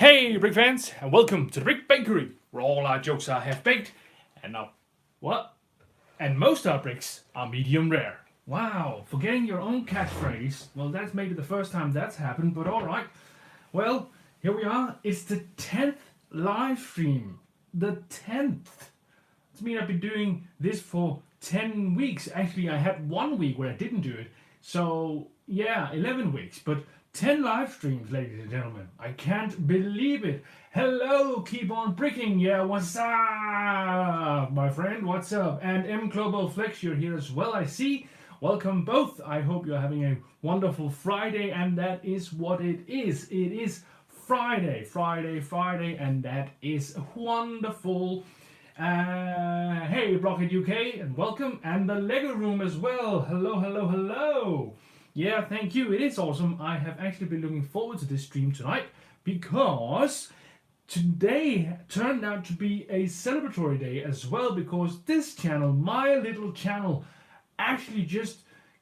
Hey, Brick fans, and welcome to the Brick Bakery, where all our jokes are half baked, and what? And most our bricks are medium rare. Wow, forgetting your own catchphrase. Well, that's maybe the first time that's happened, but all right. Well, here we are. It's the 10th live stream. The 10th. It means I've been doing this for 10 weeks. Actually, I had 1 week where I didn't do it. So, yeah, 11 weeks. But 10 live streams, ladies and gentlemen. I can't believe it. Hello, keep on bricking. Yeah, what's up, my friend? What's up? And M Global Flex, you're here as well, I see. Welcome both. I hope you're having a wonderful Friday, and that is what it is. It is Friday, and that is wonderful. Hey, Rocket UK, and welcome, and the Lego Room as well. Hello. Yeah, thank you. It is awesome. I have actually been looking forward to this stream tonight because today turned out to be a celebratory day as well, because this channel, my little channel, actually just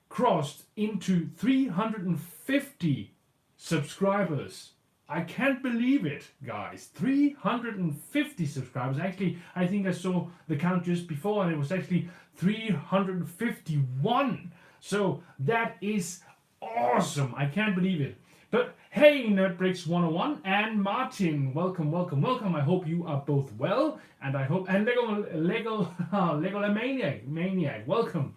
crossed into 350 subscribers. I can't believe it, guys. 350 subscribers. Actually, I think I saw the count just before, and it was actually 351. So that is awesome. I can't believe it. But hey, Nerdbricks 101 and Martin, welcome. I hope you are both well, and I hope, and Lego Maniac, welcome,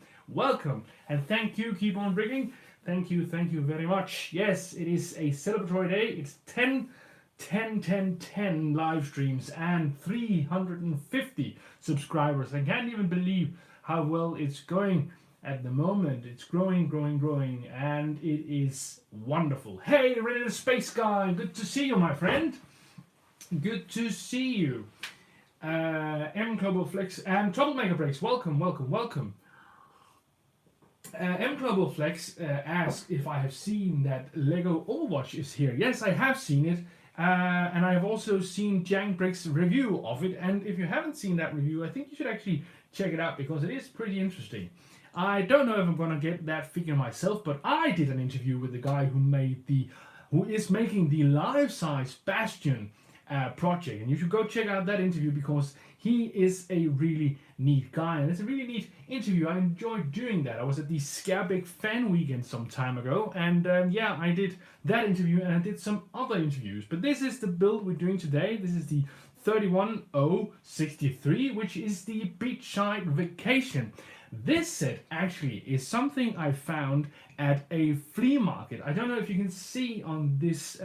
and thank you. Keep on bricking. Thank you very much. Yes, it is a celebratory day. It's 10 live streams and 350 subscribers. I can't even believe how well it's going at the moment. It's growing, and it is wonderful. Hey, Ready the Space Guy, good to see you, my friend. Good to see you. M Global Flex and Troublemaker Breaks, welcome. M Global Flex asked if I have seen that Lego Overwatch is here. Yes, I have seen it, and I have also seen Jank Brick's review of it. And if you haven't seen that review, I think you should actually check it out, because it is pretty interesting. I don't know if I'm gonna get that figure myself, but I did an interview with the guy who is making the life-size Bastion project, and you should go check out that interview, because he is a really neat guy, and it's a really neat interview. I enjoyed doing that. I was at the Scabic Fan Weekend some time ago, and yeah, I did that interview, and I did some other interviews. But this is the build we're doing today. This is the 31063, which is the Beachside Vacation. This set actually is something I found at a flea market. I don't know if you can see on this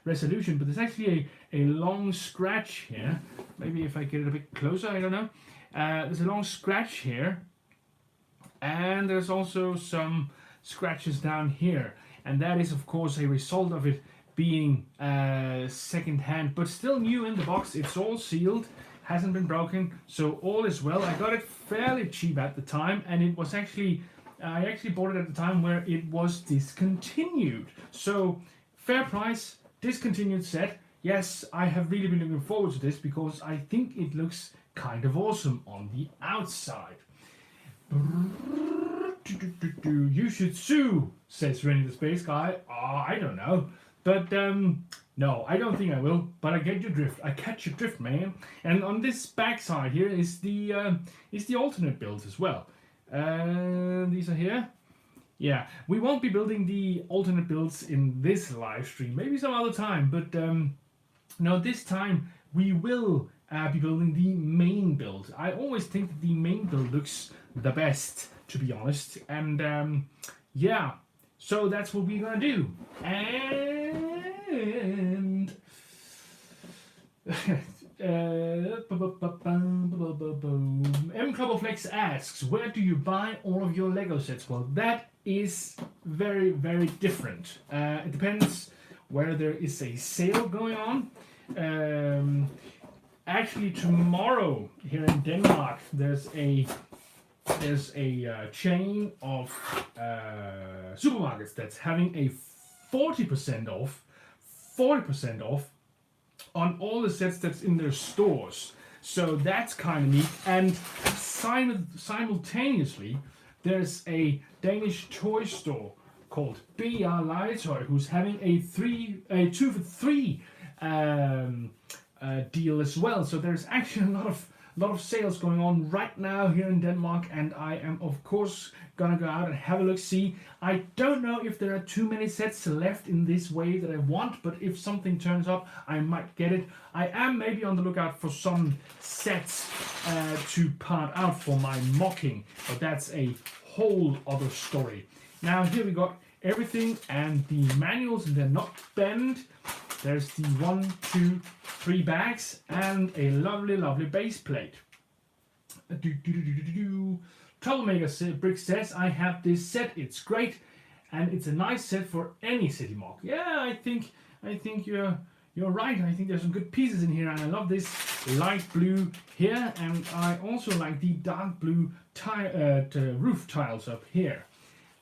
resolution, but there's actually a long scratch here. Maybe if I get it a bit closer, I don't know. There's a long scratch here, and there's also some scratches down here. And that is, of course, a result of it being second hand, but still new in the box. It's all sealed, hasn't been broken, so all is well. I got it fairly cheap at the time, and it was actually, I actually bought it at the time where it was discontinued. So fair price, discontinued set. Yes, I have really been looking forward to this, because I think it looks kind of awesome on the outside. You should sue, says Rennie the Space Guy. I don't know. But no, I don't think I will. But I get your drift. I catch your drift, man. And on this back side here is the alternate builds as well. These are here. Yeah, we won't be building the alternate builds in this live stream. Maybe some other time. But no, this time we will be building the main build. I always think that the main build looks the best, to be honest. And yeah, so that's what we're gonna do. And M Club Flex asks, where do you buy all of your Lego sets? Well, that is very different. It depends where there is a sale going on. Actually, tomorrow here in Denmark, there's a chain of supermarkets that's having a 40% off on all the sets that's in their stores. So that's kind of neat. And simultaneously, there's a Danish toy store called BR Legetøj who's having a 2 for 3 deal as well. So there's actually a lot of sales going on right now here in Denmark, and I am of course gonna go out and have a look, see. I don't know if there are too many sets left in this way that I want, but if something turns up, I might get it. I am maybe on the lookout for some sets to part out for my mocking, but that's a whole other story. Now here we got everything and the manuals, and they're not bent. There's the 1, 2, 3 bags and a lovely base plate. Troublemaker Brick says, I have this set, it's great, and it's a nice set for any city mock. Yeah, I think you're right. I think there's some good pieces in here, and I love this light blue here, and I also like the dark blue roof tiles up here.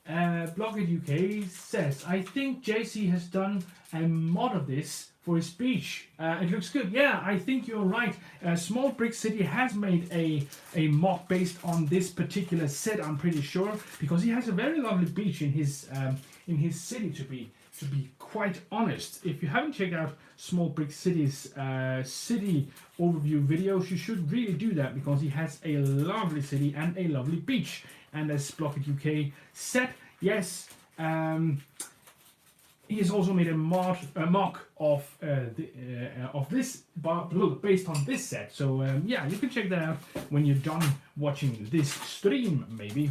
Blockhead UK says, I think JC has done a mod of this for his beach. It looks good. Yeah, I think you're right. Small Brick City has made a mod based on this particular set, I'm pretty sure, because he has a very lovely beach in his city, to be quite honest. If you haven't checked out Small Brick City's city overview videos, you should really do that, because he has a lovely city and a lovely beach. And as Blockhead UK said, yes, he has also made a mock of this based on this set. So yeah, you can check that out when you're done watching this stream, maybe.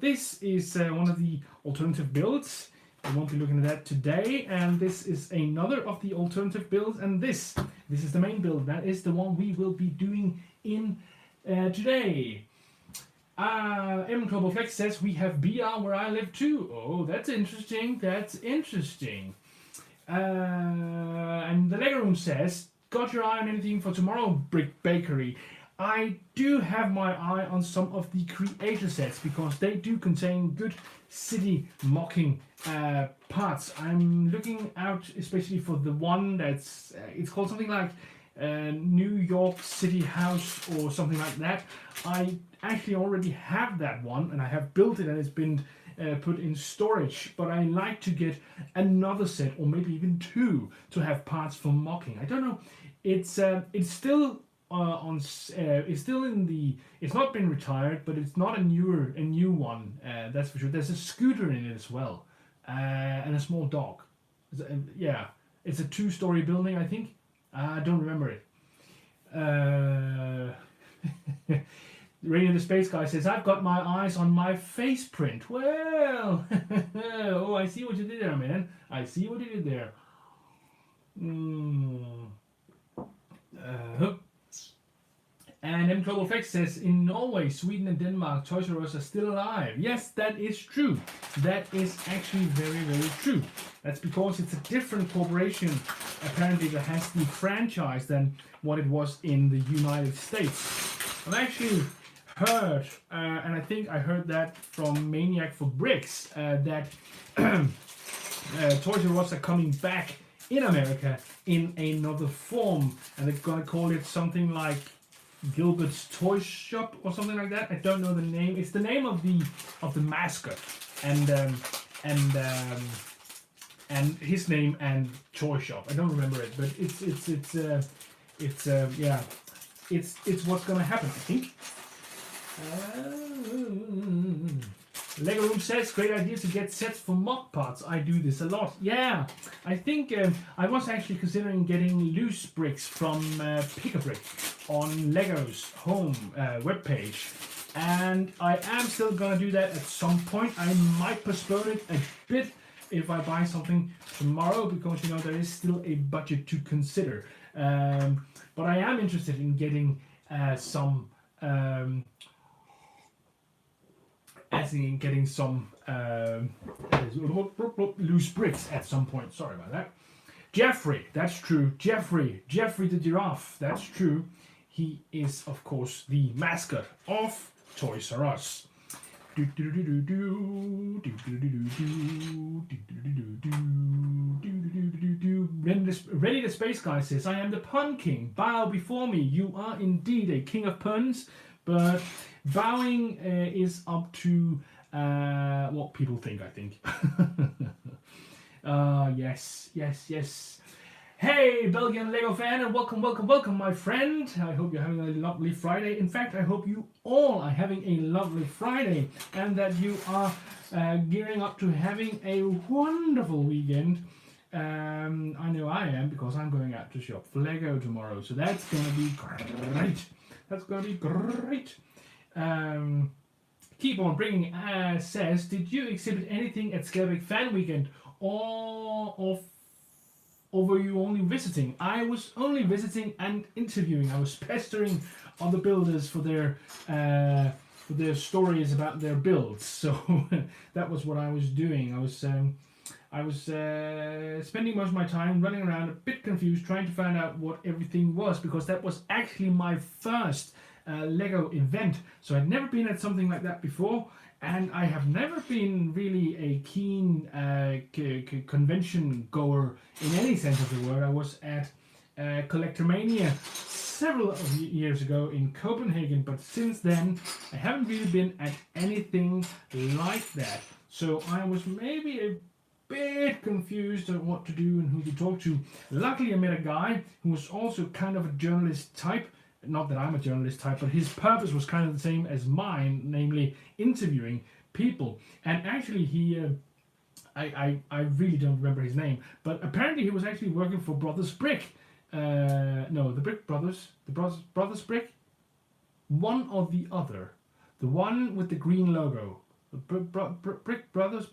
This is one of the alternative builds. I won't be looking at that today. And this is another of the alternative builds. And this is the main build. That is the one we will be doing in today. Global Flex says, we have BR where I live too. Oh, that's interesting. That's interesting. And the Lego Room says, got your eye on anything for tomorrow, Brick Bakery? I do have my eye on some of the creator sets, because they do contain good city mocking parts. I'm looking out especially for the one that's, it's called something like New York City House or something like that. I actually already have that one, and I have built it, and it's been put in storage, but I like to get another set, or maybe even 2, to have parts for mocking. I don't know. It's still it's still in the, it's not been retired, but it's not a new one, that's for sure. There's a scooter in it as well, and a small dog. Yeah, it's a 2-story building, I think. I don't remember it. Radio the Space Guy says, I've got my eyes on my face print. Well, oh, I see what you did there, man. I see what you did there. And M Global Flex says, in Norway, Sweden and Denmark, Toys R Us are still alive. Yes, that is true. That is actually very true. That's because it's a different corporation, apparently, that has the franchise than what it was in the United States. I've actually heard, and I think I heard that from Maniac for Bricks, that Toys R Us are coming back in America in another form, and they're gonna call it something like Gilbert's Toy Shop or something like that. I don't know the name. It's the name of the mascot, and his name and toy shop. I don't remember it, but it's what's gonna happen, I think. Lego Room says, great idea to get sets for mock parts. I do this a lot. Yeah, I think I was actually considering getting loose bricks from Pick-a-Brick on Lego's home webpage. And I am still going to do that at some point. I might postpone it a bit if I buy something tomorrow, because, you know, there is still a budget to consider. But I am interested in getting some loose bricks at some point. Sorry about that. Jeffrey, that's true. Jeffrey the giraffe, that's true. He is, of course, the mascot of Toys R Us. Ready the Space Guy says, I am the pun king. Bow before me. You are indeed a king of puns, but bowing is up to what people think, I think. Yes. Hey, Belgian Lego fan, and welcome, welcome, welcome, my friend. I hope you're having a lovely Friday. In fact, I hope you all are having a lovely Friday and that you are gearing up to having a wonderful weekend. I know I am because I'm going out to shop for Lego tomorrow, so that's going to be great. That's going to be great. Keep on Bringing says, did you exhibit anything at Skelbeck Fan Weekend or were you only visiting? I was only visiting and interviewing. I was pestering other builders for their stories about their builds. So that was what I was doing. I was spending most of my time running around a bit confused, trying to find out what everything was, because that was actually my first Lego event. So I'd never been at something like that before. And I have never been really a keen convention goer in any sense of the word. I was at Collectormania several years ago in Copenhagen, but since then I haven't really been at anything like that. So I was maybe a bit confused on what to do and who to talk to. Luckily I met a guy who was also kind of a journalist type. Not that I'm a journalist type, but his purpose was kind of the same as mine, namely interviewing people. And actually I really don't remember his name, but apparently he was actually working for Brothers Brick. No, the Brick Brothers, Brothers Brick, one or the other, the one with the green logo, Brick Brothers,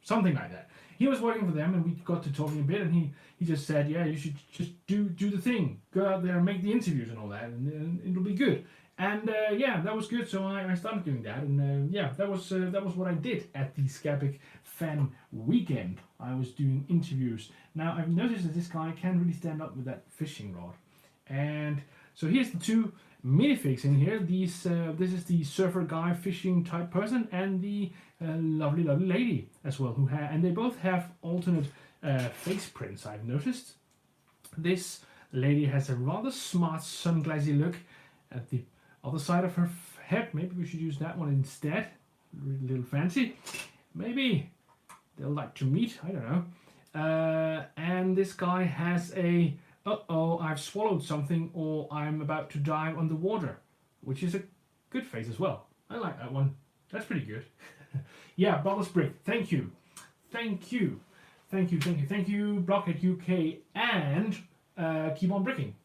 something like that. He was working for them, and we got to talking a bit, and he just said, yeah, you should just do the thing, go out there and make the interviews and all that, and it'll be good. And yeah, that was good. So I started doing that, and yeah, that was what I did at the Skelbeck Fan Weekend. I was doing interviews. Now I've noticed that this guy can't really stand up with that fishing rod, and so here's the two minifigs in here. These this is the surfer guy, fishing type person, and the lovely lady as well, and they both have alternate face prints. I've noticed this lady has a rather smart sunglassy look at the other side of her head. Maybe we should use that one instead. A little fancy. Maybe they'll like to meet. I don't know. And this guy has a uh-oh, I've swallowed something, or I'm about to dive underwater, which is a good face as well. I like that one. That's pretty good. Yeah, Brothers Brick, thank you. Thank you. Thank you, thank you, thank you, Blockhead UK, and Keep On Bricking.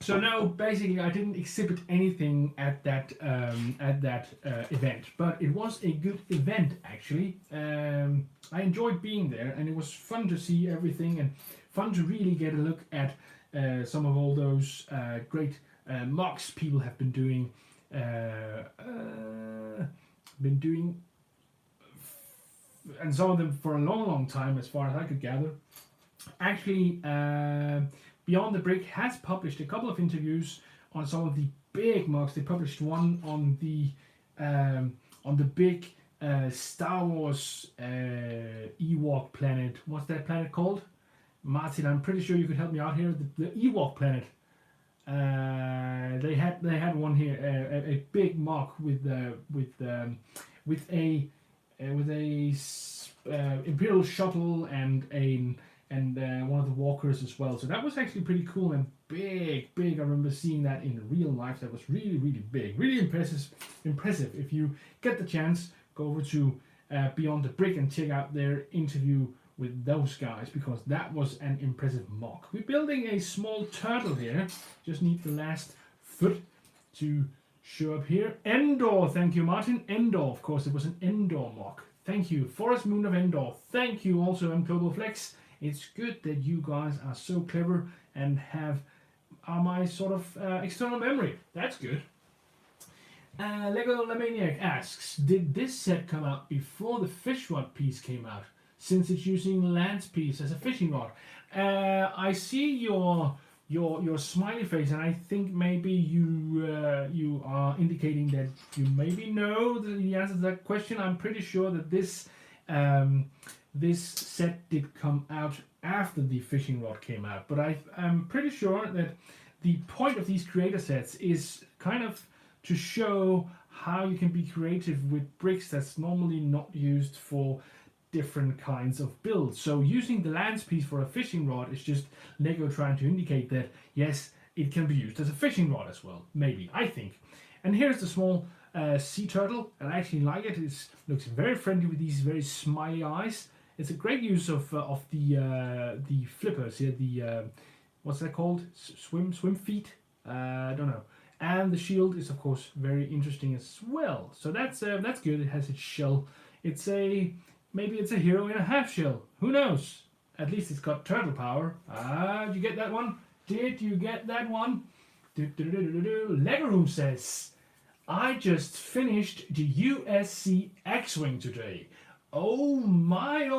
So no, basically I didn't exhibit anything at that event, but it was a good event actually. I enjoyed being there, and it was fun to see everything, and fun to really get a look at some of all those great mocks people have been doing. And some of them for a long time, as far as I could gather. Actually, Beyond the Brick has published a couple of interviews on some of the big mocks. They published one on the big Star Wars Ewok planet. What's that planet called? Martin, I'm pretty sure you could help me out here. The Ewok planet. They had one here, a big mock with a Imperial shuttle and one of the walkers as well. So that was actually pretty cool and big. I remember seeing that in real life. That was really big, really impressive. If you get the chance, go over to Beyond the Brick and check out their interview with those guys, because that was an impressive mock. We're building a small turtle here. Just need the last foot to show up here. Endor, thank you, Martin. Endor, of course, it was an Endor mock. Thank you. Forest Moon of Endor. Thank you also, M Global Flex. It's good that you guys are so clever and are my sort of external memory. That's good. Lego Lamaniac asks, did this set come out before the fish rod piece came out, since it's using Lance piece as a fishing rod? I see your smiley face, and I think maybe you are indicating that you maybe know the answer to that question. I'm pretty sure that this set did come out after the fishing rod came out, but I'm pretty sure that the point of these creator sets is kind of to show how you can be creative with bricks that's normally not used for different kinds of builds. So using the lance piece for a fishing rod is just Lego trying to indicate that yes, it can be used as a fishing rod as well. Maybe, I think. And here's the small sea turtle, and I actually like it. It looks very friendly with these very smiley eyes. It's a great use of the flippers here. The what's that called? Swim feet. I don't know. And the shield is of course very interesting as well. So that's good. It has its shell. Maybe it's a hero in a half shell. Who knows? At least it's got turtle power. Did you get that one? Did you get that one? Lego Room says, I just finished the USC X-Wing today. Oh my,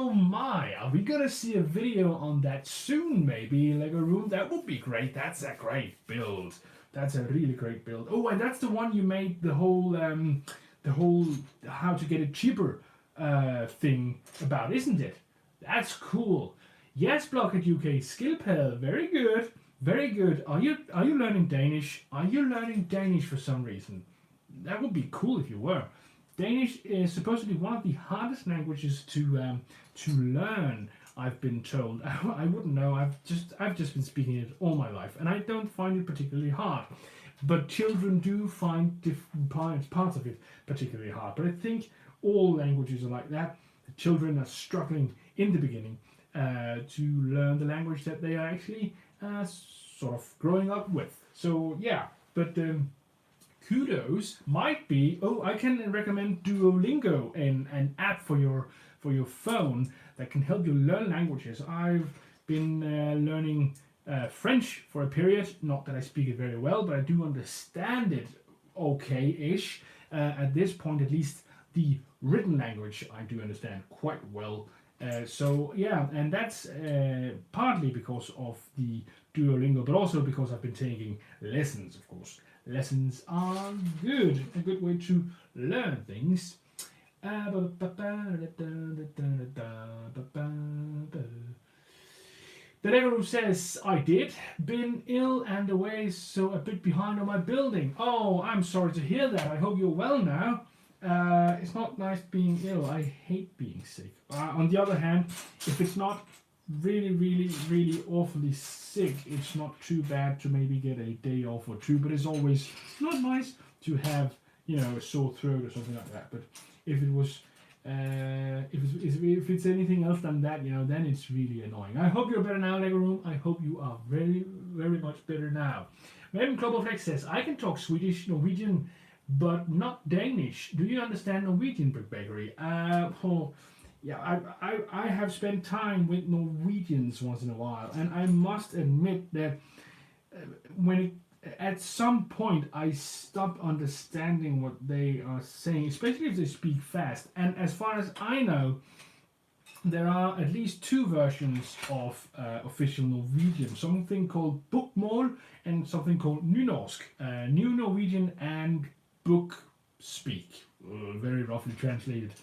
are we gonna see a video on that soon maybe, Lego Room? That would be great. That's a great build. That's a really great build. Oh, and that's the one you made the whole how to get it cheaper thing about, isn't it? That's cool. Yes, Blockhead UK, Skillpel, very good. Very good. Are you learning Danish? Are you learning Danish for some reason? That would be cool if you were. Danish is supposed to be one of the hardest languages to learn. I've been told. I wouldn't know. I've just been speaking it all my life, and I don't find it particularly hard. But children do find different parts of it particularly hard. But I think all languages are like that. The children are struggling in the beginning to learn the language that they are actually sort of growing up with. So yeah, but kudos might be. Oh, I can recommend Duolingo, an app for your phone that can help you learn languages. I've been learning French for a period. Not that I speak it very well, but I do understand it okay-ish. At this point, at least the written language I do understand quite well. So yeah, and that's partly because of the Duolingo, but also because I've been taking lessons, of course. Lessons are good, a good way to learn things. The Lego says, I did. Been ill and away, so a bit behind on my building. Oh, I'm sorry to hear that. I hope you're well now. It's not nice being ill. I hate being sick. On the other hand, if it's not really awfully sick, it's not too bad to maybe get a day off or two, but it's always not nice to have, a sore throat or something like that. But if it was if it's anything else than that, then it's really annoying. I hope you're better now, Lego Room. I hope you are very much better now. Maybe Global Flex says, I can talk Swedish, Norwegian, but not Danish. Do you understand Norwegian, Brick Bakery? Yeah, I have spent time with Norwegians once in a while, and I must admit that at some point I stop understanding what they are saying, especially if they speak fast. And as far as I know, there are at least two versions of official Norwegian. Something called Bokmål and something called Nynorsk. New Norwegian and Book Speak, very roughly translated.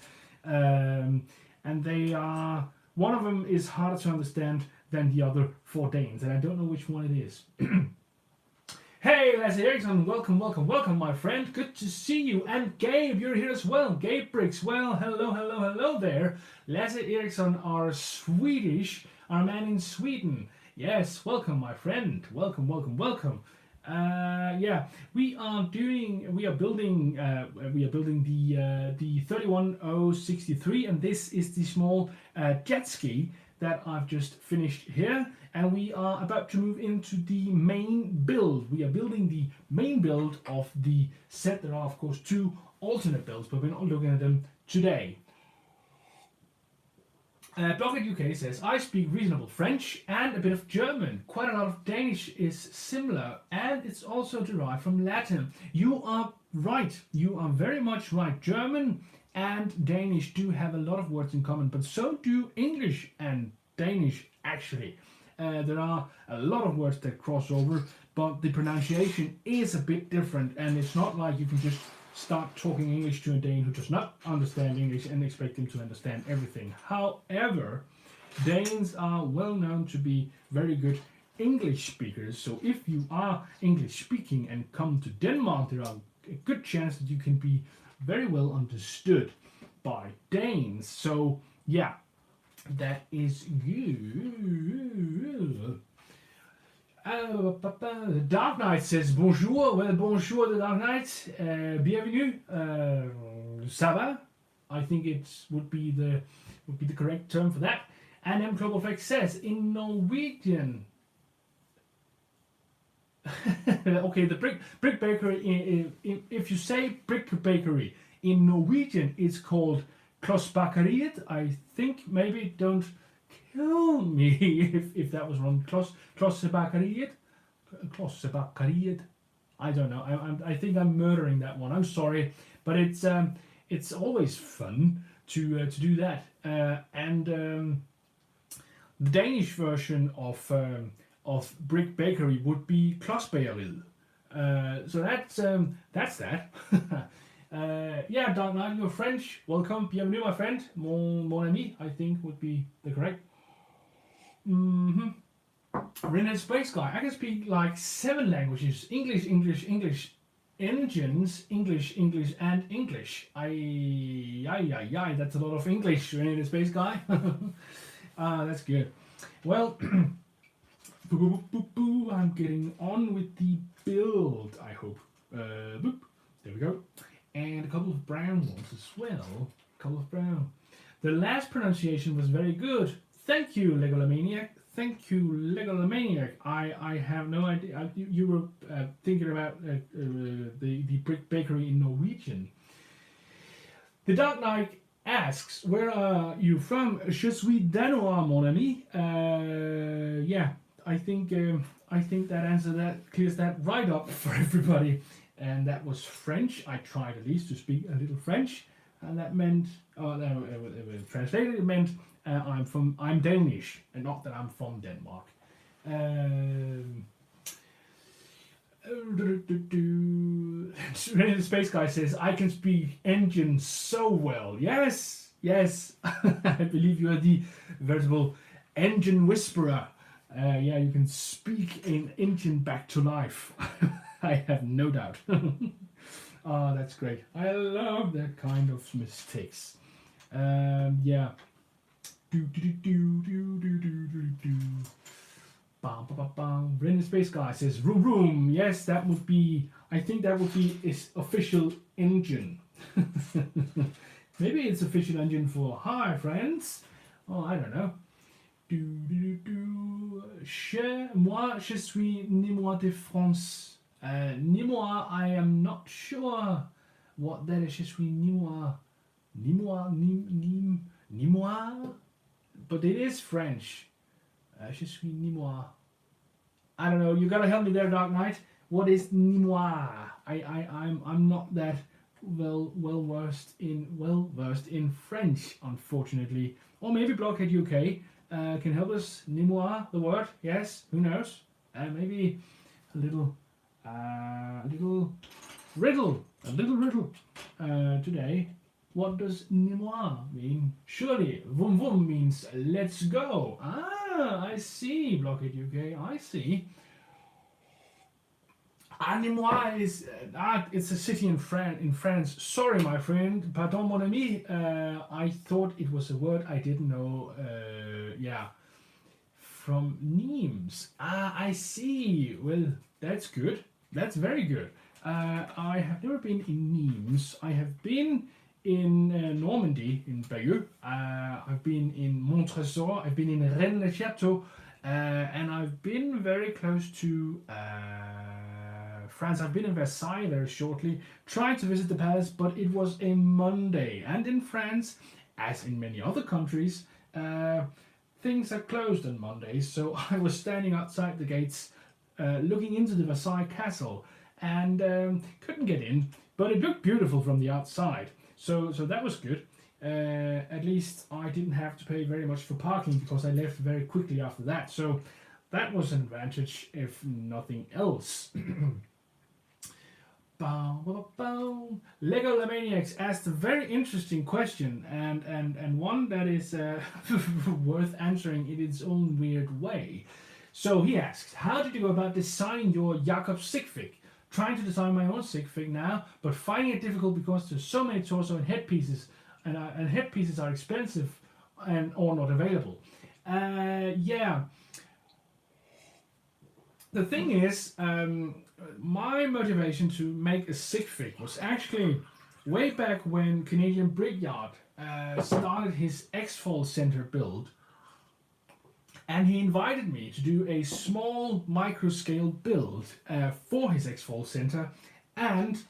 And they are, one of them is harder to understand than the other for Danes, and I don't know which one it is. Hey, Lasse Eriksson, welcome, my friend. Good to see you. And Gabe, you're here as well. Gabe Briggs, well, hello there. Lasse Eriksson, our Swedish, our man in Sweden. Yes, welcome, my friend. Welcome. Yeah, we are building the 31063, and this is the small jet ski that I've just finished here, and we are about to move into the main build. We are building the main build of the set. There are of course two alternate builds, but we're not looking at them today. Blockhead UK says, I speak reasonable French and a bit of German. Quite a lot of Danish is similar, and it's also derived from Latin. You are right. You are very much right. German and Danish do have a lot of words in common, but so do English and Danish, actually. There are a lot of words that cross over, but the pronunciation is a bit different, and it's not like you can just start talking English to a Dane who does not understand English and expect him to understand everything. However, Danes are well known to be very good English speakers, so if you are English speaking and come to Denmark, there are a good chance that you can be very well understood by Danes. So Yeah, that is good. The Dark Knight says bonjour. Well, bonjour, the Dark Knight. Bienvenue. Ça va? I think it would be the correct term for that. And M Global Flex says in Norwegian. Okay, the brick bakery. If you say brick bakery in Norwegian, it's called Klossbakeriet. I think maybe don't kill me if that was wrong. Klossbakeriet. I don't know. I think I'm murdering that one. I'm sorry, but it's always fun to do that. And the Danish version of brick bakery would be Klossbageriet. So that's that. Yeah, Dark Knight, you're French. Welcome, bienvenue, my friend. Mon ami, I think would be the correct. Rented Space Guy. I can speak like 7 languages: English, engines, English, and English. That's a lot of English, Rented Space Guy. That's good. Well, I'm getting on with the build, I hope. There we go. And a couple of brown ones as well. The last pronunciation was very good. Thank you, Legolomaniac. I have no idea. You were thinking about the brick bakery in Norwegian. The Dark Knight asks, where are you from? Je suis danois, mon ami. Yeah, I think that clears that right up for everybody. And that was French. I tried at least to speak a little French, and that meant, translated, it meant I'm Danish, and not that I'm from Denmark. The Space Guy says, I can speak engine so well. Yes. I believe you are the veritable engine whisperer. Yeah, you can speak an engine back to life. I have no doubt. Oh, that's great. I love that kind of mistakes. Yeah. Brendan Space Guy says room. Yes, that would be. I think that would be his official engine. Maybe it's official engine for hi friends. Oh, I don't know. Moi, je suis Nîmois de France. Nîmois, I am not sure what that is. Je suis Nîmois, but it is French. Je suis Nîmois. I don't know. You gotta help me there, Dark Knight. What is Nîmois? I'm not that well versed in French, unfortunately. Or maybe Blockhead UK can help us. Nîmois, the word. Yes. Who knows? Maybe a little riddle today. What does Nîmois mean? Surely, vroom vroom means let's go. Ah, I see, Blockhead UK, I see. Nîmois is it's a city in France. Sorry, my friend. Pardon, mon ami. I thought it was a word I didn't know. Yeah, from Nîmes. I see. Well, that's good. That's very good. I have never been in Nîmes. I have been in Normandy, in Bayeux. I've been in Montresor. I've been in Rennes-le-Château. And I've been very close to France. I've been in Versailles very shortly, trying to visit the palace, but it was a Monday. And in France, as in many other countries, things are closed on Mondays. So I was standing outside the gates looking into the Versailles castle and couldn't get in, but it looked beautiful from the outside. So that was good. At least I didn't have to pay very much for parking because I left very quickly after that. So that was an advantage, if nothing else. Lego Maniacs asked a very interesting question and one that is worth answering in its own weird way. So he asks, how did you go about designing your Jakob sig fig? Trying to design my own sig fig now, but finding it difficult because there's so many torso and headpieces, and headpieces are expensive. and or not available. Yeah. The thing is, my motivation to make a sig fig was actually way back when Canadian Brickyard started his X-Fall Center build, and he invited me to do a small micro scale build for his X-Fall Center, and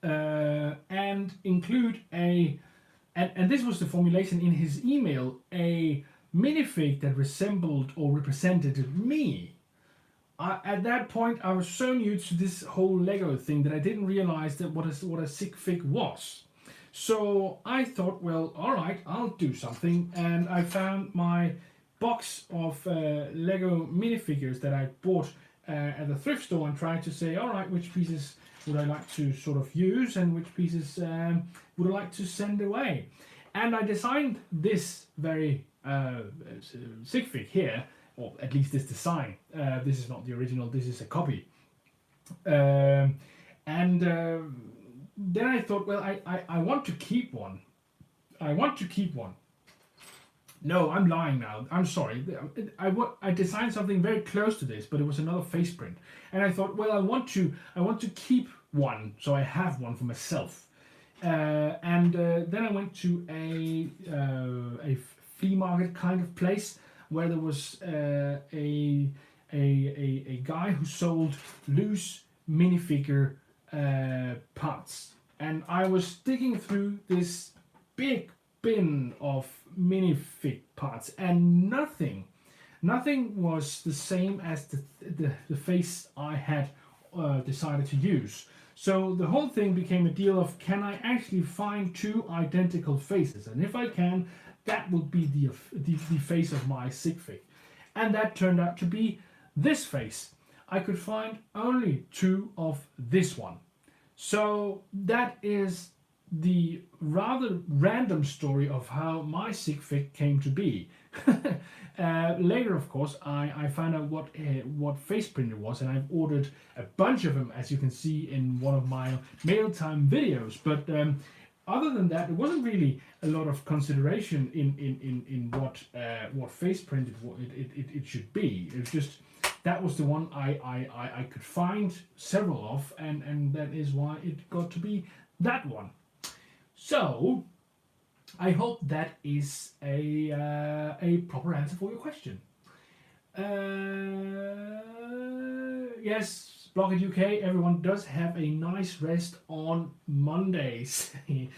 and include and this was the formulation in his email, a minifig that resembled or represented me. At that point, I was so new to this whole Lego thing that I didn't realize that what a sig fig was. So I thought, well, all right, I'll do something, and I found my box of Lego minifigures that I bought at the thrift store and tried to say, all right, which pieces would I like to sort of use and which pieces would I like to send away. And I designed this very sig fig here, or at least this design. This is not the original, this is a copy. Then I thought, well, I want to keep one. I want to keep one. No, I'm lying now. I'm sorry. I designed something very close to this, but it was another face print. And I thought, well, I want to keep one, so I have one for myself. Then I went to a flea market kind of place where there was a guy who sold loose minifigure parts, and I was digging through this big bin of minifig parts, and nothing was the same as the face I had decided to use. So the whole thing became a deal of, can I actually find two identical faces, and if I can, that will be the face of my sig fig. And that turned out to be this face. I could find only two of this one. So that is the rather random story of how my sig fig came to be. Later, of course, I found out what face print it was, and I've ordered a bunch of them, as you can see in one of my mail time videos. But other than that, there wasn't really a lot of consideration in what face print it should be. It's just that was the one I could find several of, and that is why it got to be that one. So I hope that is a proper answer for your question. Yes, Blockhead UK, everyone does have a nice rest on Mondays in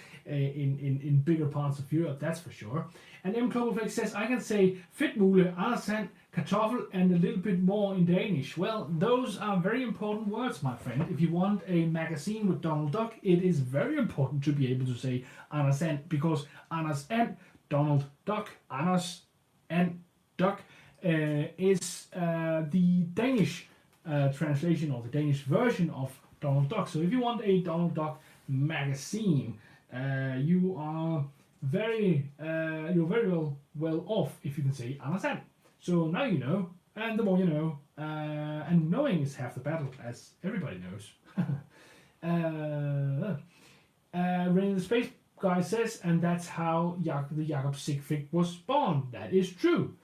bigger parts of Europe, that's for sure. And M. Cloverflex says, I can say fedtmule, andersand, kartoffel, and a little bit more in Danish. Well, those are very important words, my friend. If you want a magazine with Donald Duck, it is very important to be able to say Anders and, because Anders and Donald Duck, Anders and Duck, is the Danish translation or the Danish version of Donald Duck. So if you want a Donald Duck magazine, you are you're very well off if you can say Anders and. So now you know, and the more you know, and knowing is half the battle, as everybody knows. Rain the Space Guy says, and that's how the Jakob sig fig was born. That is true.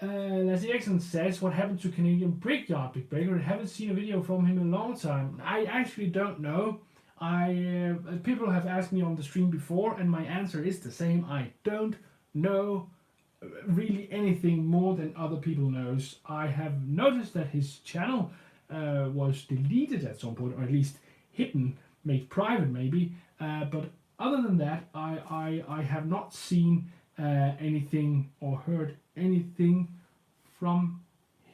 Lassie Exxon says, what happened to Canadian Brickyard, Big Breaker? I haven't seen a video from him in a long time. I actually don't know. People have asked me on the stream before, and my answer is the same. I don't know really anything more than other people knows. I have noticed that his channel was deleted at some point, or at least hidden, made private maybe. But other than that, I have not seen anything or heard anything from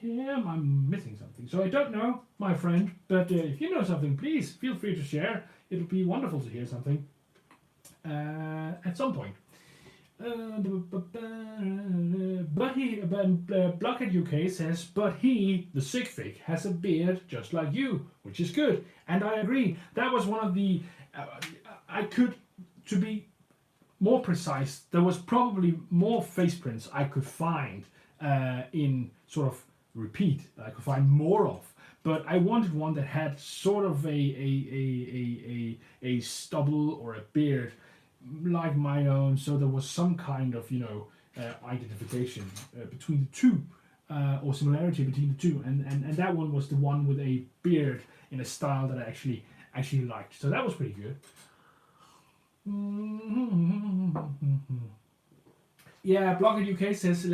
him. I'm missing something, so I don't know, my friend. But if you know something, please feel free to share. It'll be wonderful to hear something at some point. But Blockhead UK says, but he, the sig fig, has a beard just like you, which is good. And I agree. That was one of the to be more precise, there was probably more face prints I could find in sort of repeat that I could find more of. But I wanted one that had sort of a stubble or a beard like my own, so there was some kind of identification between the two, or similarity between the two, and that one was the one with a beard in a style that I actually liked. So that was pretty good. Yeah, Blockhead UK says,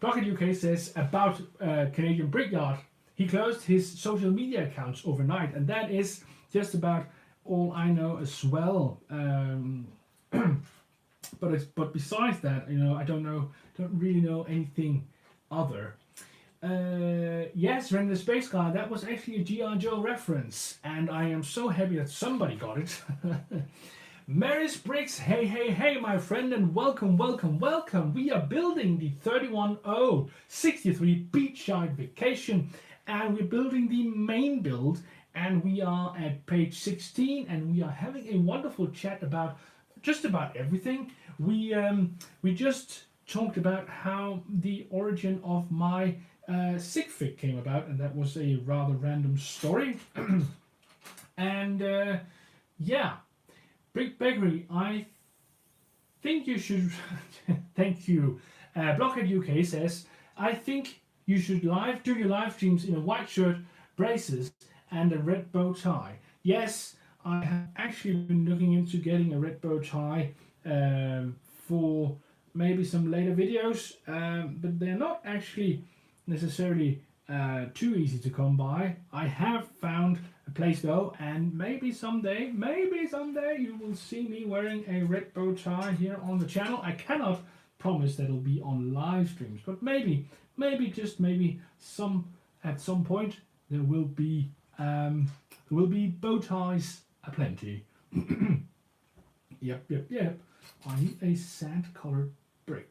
Blockhead UK says about Canadian Brickyard. He closed his social media accounts overnight, and that is just about all I know as well. But besides that, I don't really know anything other. Yes, Ren the Space Guy, that was actually a G.I. Joe reference, and I am so happy that somebody got it. Maris Briggs, hey, my friend, and welcome. We are building the 31063 Beachside Vacation, and we're building the main build, and we are at page 16, and we are having a wonderful chat about just about everything. We just talked about how the origin of my sig fig came about, and that was a rather random story. And yeah. Brick Bakery, I think you should. Thank you. Blockhead UK says, I think you should do your live streams in a white shirt, braces, and a red bow tie. Yes, I have actually been looking into getting a red bow tie for maybe some later videos, but they're not actually necessarily too easy to come by. I have found a place though, and maybe someday you will see me wearing a red bow tie here on the channel. I cannot promise that it'll be on live streams, but maybe at some point there will be bow ties aplenty. Yep. I need a sand colored brick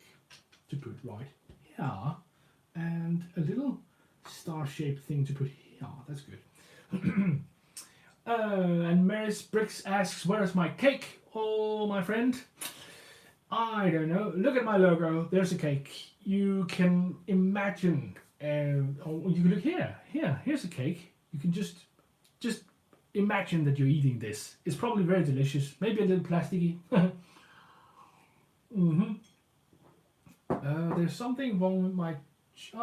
to put right here, and a little star-shaped thing to put here. That's good. And Maris Bricks asks, where's my cake? Oh, my friend, I don't know. Look at my logo. There's a cake. You can imagine. Or you can look here. Here's a cake. You can just imagine that you're eating this. It's probably very delicious. Maybe a little plasticky. There's something wrong with my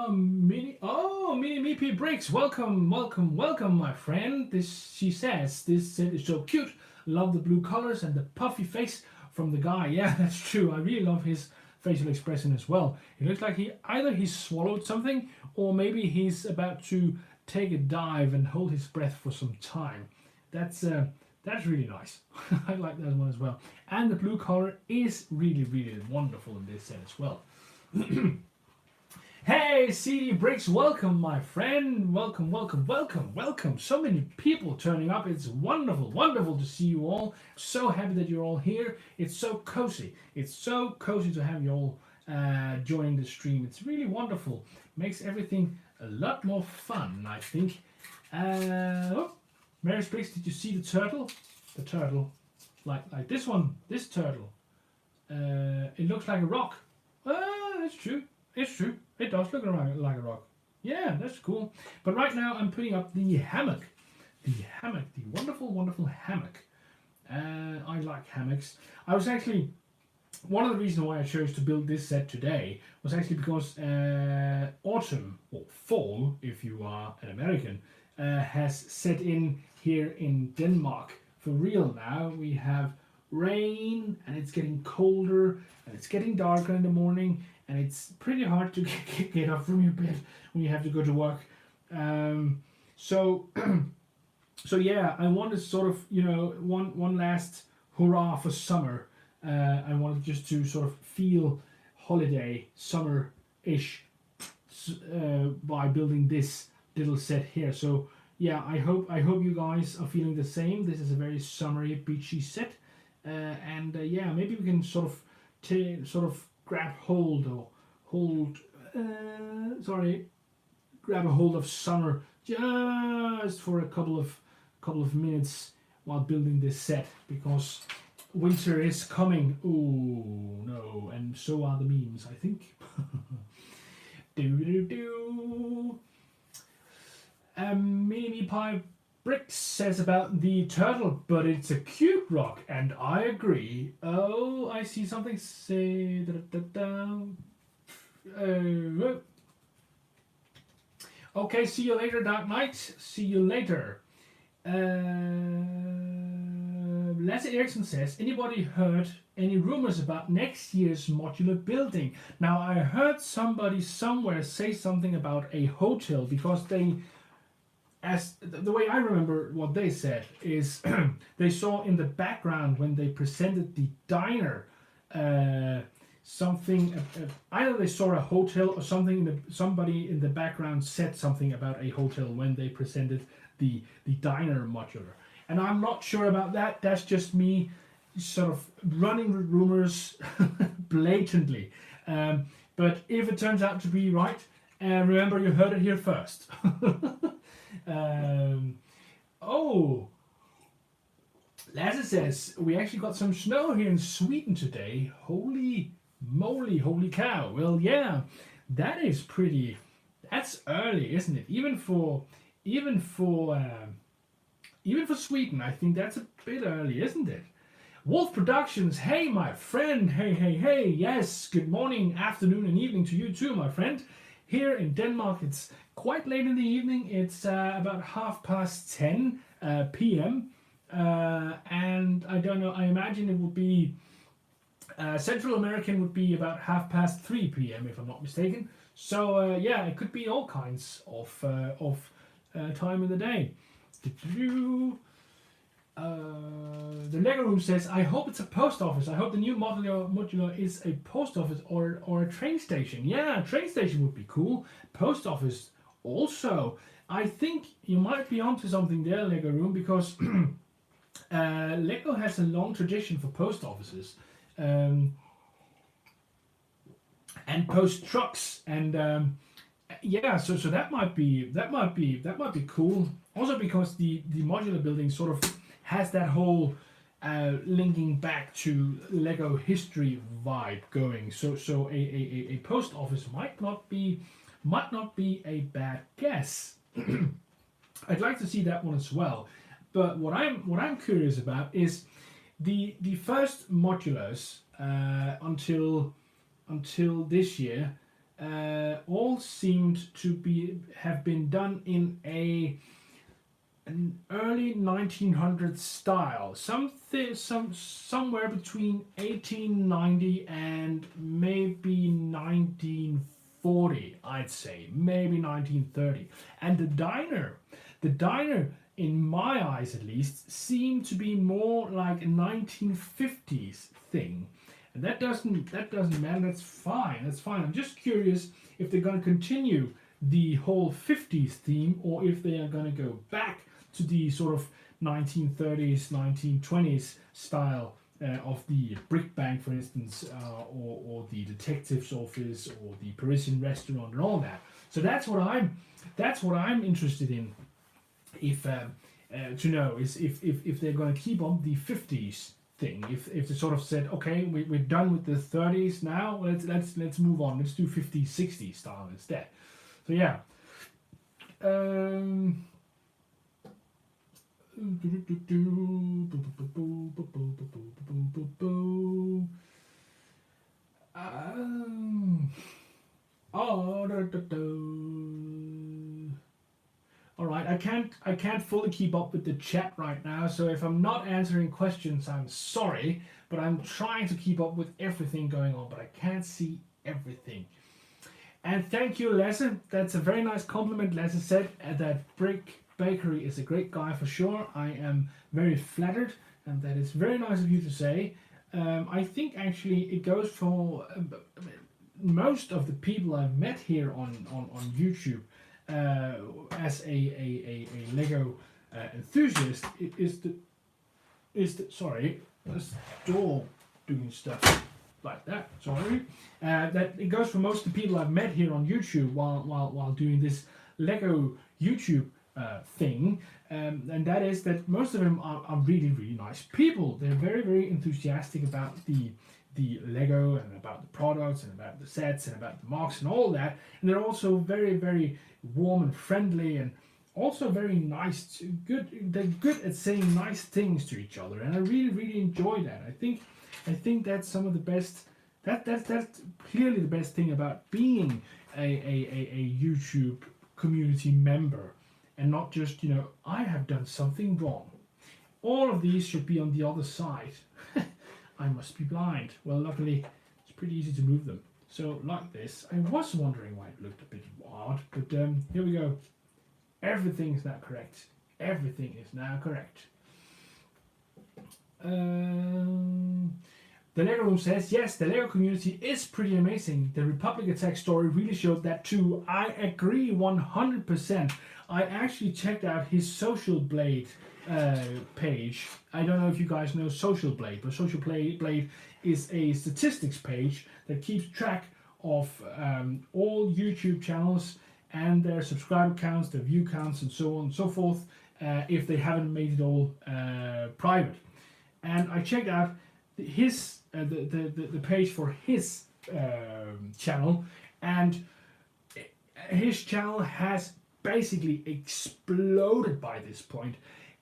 Mini Meepy Bricks. Welcome, my friend. She says this set is so cute. Love the blue colors and the puffy face from the guy. Yeah, that's true. I really love his facial expression as well. It looks like he swallowed something, or maybe he's about to take a dive and hold his breath for some time. That's really nice. I like that one as well. And the blue color is really wonderful in this set as well. Hey, CD Bricks, welcome, my friend. Welcome. So many people turning up. It's wonderful to see you all. So happy that you're all here. It's so cozy. To have you all join the stream. It's really wonderful. Makes everything a lot more fun, I think. Mary Bricks, did you see the turtle? The turtle, like this one, this turtle. It looks like a rock. That's true. It's true. It does look like a rock. Yeah, that's cool. But right now I'm putting up the hammock. The wonderful hammock. I like hammocks. I was actually, one of the reasons why I chose to build this set today was actually because autumn, or fall if you are an American, has set in here in Denmark. For real now. We have rain, and it's getting colder, and it's getting darker in the morning, and it's pretty hard to get up from your bed when you have to go to work. So yeah, I wanted sort of, one last hurrah for summer. I wanted just to sort of feel holiday, summer-ish by building this little set here. So yeah, I hope you guys are feeling the same. This is a very summery, beachy set. Yeah, maybe we can sort of grab hold of summer just for a couple of minutes while building this set, because winter is coming. Oh no, and so are the memes, I think. Mini Pie Brick says about the turtle, but it's a cute rock, and I agree. Oh, I see something say. Okay, see you later, Dark Knight. See you later. Lasse Eriksson says, anybody heard any rumors about next year's modular building? Now, I heard somebody somewhere say something about a hotel because they, as the way I remember what they said is they saw in the background when they presented the diner something, either they saw a hotel or something, somebody in the background said something about a hotel when they presented the diner modular. And I'm not sure about that. That's just me sort of running rumors blatantly. But if it turns out to be right, remember you heard it here first. Oh, Lasse says, we actually got some snow here in Sweden today. Holy moly, holy cow. Well, yeah, that is pretty, that's early, isn't it? Even for Sweden, I think that's a bit early, isn't it? Wolf Productions, hey my friend, hey, yes, good morning, afternoon and evening to you too, my friend. Here in Denmark, it's quite late in the evening, it's about 10:30 p.m. And I don't know, I imagine it would be, Central American would be about 3:30 p.m. if I'm not mistaken. So yeah, it could be all kinds of time in the day. The Lego Room says, I hope it's a post office. I hope the new modular is a post office or a train station. Yeah, a train station would be cool. Post office also. I think you might be onto something there, Lego Room, because Lego has a long tradition for post offices and post trucks, and yeah, so that might be cool. Also because the modular building sort of has that whole linking back to Lego history vibe going. So a post office might not be a bad guess. I'd like to see that one as well. But what I'm curious about is the first modulars until this year all seemed to have been done in an early 1900s style, somewhere between 1890 and maybe 1940, I'd say, maybe 1930. And the diner, in my eyes at least, seemed to be more like a 1950s thing. And that doesn't matter. That's fine. I'm just curious if they're going to continue the whole 50s theme, or if they are going to go back to the sort of 1930s, 1920s style of the brick bank, for instance, or the detective's office, or the Parisian restaurant, and all that. So that's what I'm interested in. If to know is if they're going to keep on the 50s thing, if they sort of said, okay, we're done with the 30s now, let's move on, let's do 50s 60s style instead. So yeah, all right, I can't fully keep up with the chat right now, so if I'm not answering questions, I'm sorry, but I'm trying to keep up with everything going on, but I can't see everything. And thank you, Lasse. That's a very nice compliment. Lasse said that Brick Bakery is a great guy for sure. I am very flattered, and that is very nice of you to say. I think actually it goes for most of the people I've met here on YouTube. As a Lego enthusiast, sorry, this door doing stuff like that. Sorry, that it goes for most of the people I've met here on YouTube while doing this Lego YouTube thing, and that is that most of them are really nice people. They're very enthusiastic about the Lego and about the products and about the sets and about the marks and all that, and they're also very warm and friendly and also very nice. They're good at saying nice things to each other, and I really enjoy that. I think that's some of the best. That's clearly the best thing about being a YouTube community member, and not just I have done something wrong. All of these should be on the other side. I must be blind. Well, luckily it's pretty easy to move them. So like this, I was wondering why it looked a bit odd, but here we go. Everything is now correct. Everything is now correct. The Lego Room says, yes, the Lego community is pretty amazing. The Republic Attack story really showed that too. I agree 100%. I actually checked out his Social Blade page. I don't know if you guys know Social Blade, but Social Blade is a statistics page that keeps track of all YouTube channels and their subscriber counts, their view counts, and so on and so forth, if they haven't made it all private. And I checked out his the page for his channel, and his channel has basically exploded by this point.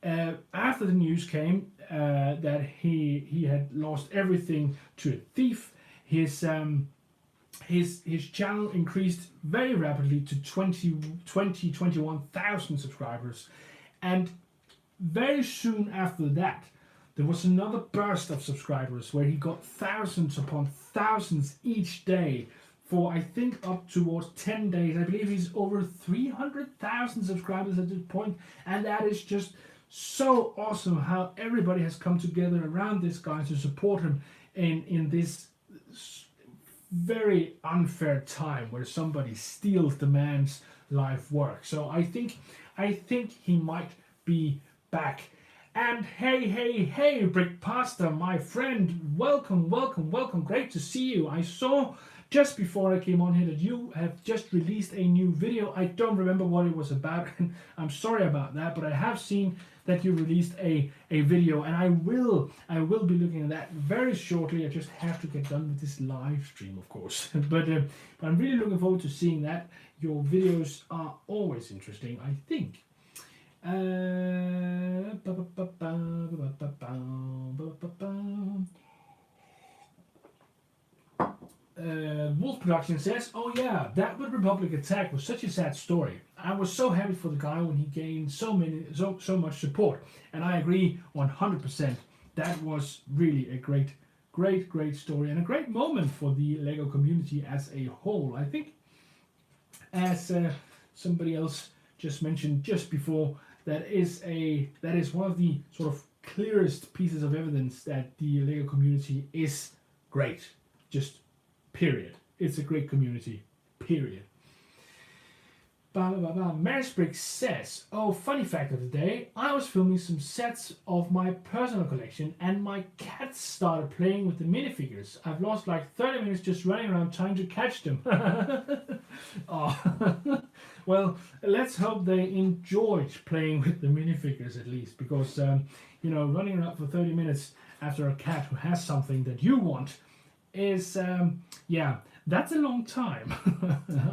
After the news came that he had lost everything to a thief, his channel increased very rapidly to 21,000 subscribers, and very soon after that there was another burst of subscribers where he got thousands upon thousands each day for I think up towards 10 days. I believe he's over 300,000 subscribers at this point, and that is just so awesome how everybody has come together around this guy to support him in this very unfair time where somebody steals the man's life work. So I think he might be back. And hey, Brick Pasta, my friend, welcome. Great to see you. I saw just before I came on here that you have just released a new video. I don't remember what it was about. I'm sorry about that, but I have seen that you released a video, and I will be looking at that very shortly. I just have to get done with this live stream, of course. but I'm really looking forward to seeing that. Your videos are always interesting, I think. Wolf Production says, oh yeah, that with Republic Attack was such a sad story. I was so happy for the guy when he gained so much support, and I agree 100%. That was really a great story and a great moment for the LEGO community as a whole. I think, as somebody else just mentioned just before, that is one of the sort of clearest pieces of evidence that the LEGO community is great. Just period. It's a great community. Period. Marisbrick says, oh, funny fact of the day, I was filming some sets of my personal collection and my cats started playing with the minifigures. I've lost like 30 minutes just running around trying to catch them. Oh. Well, let's hope they enjoyed playing with the minifigures at least, because running around for 30 minutes after a cat who has something that you want is that's a long time.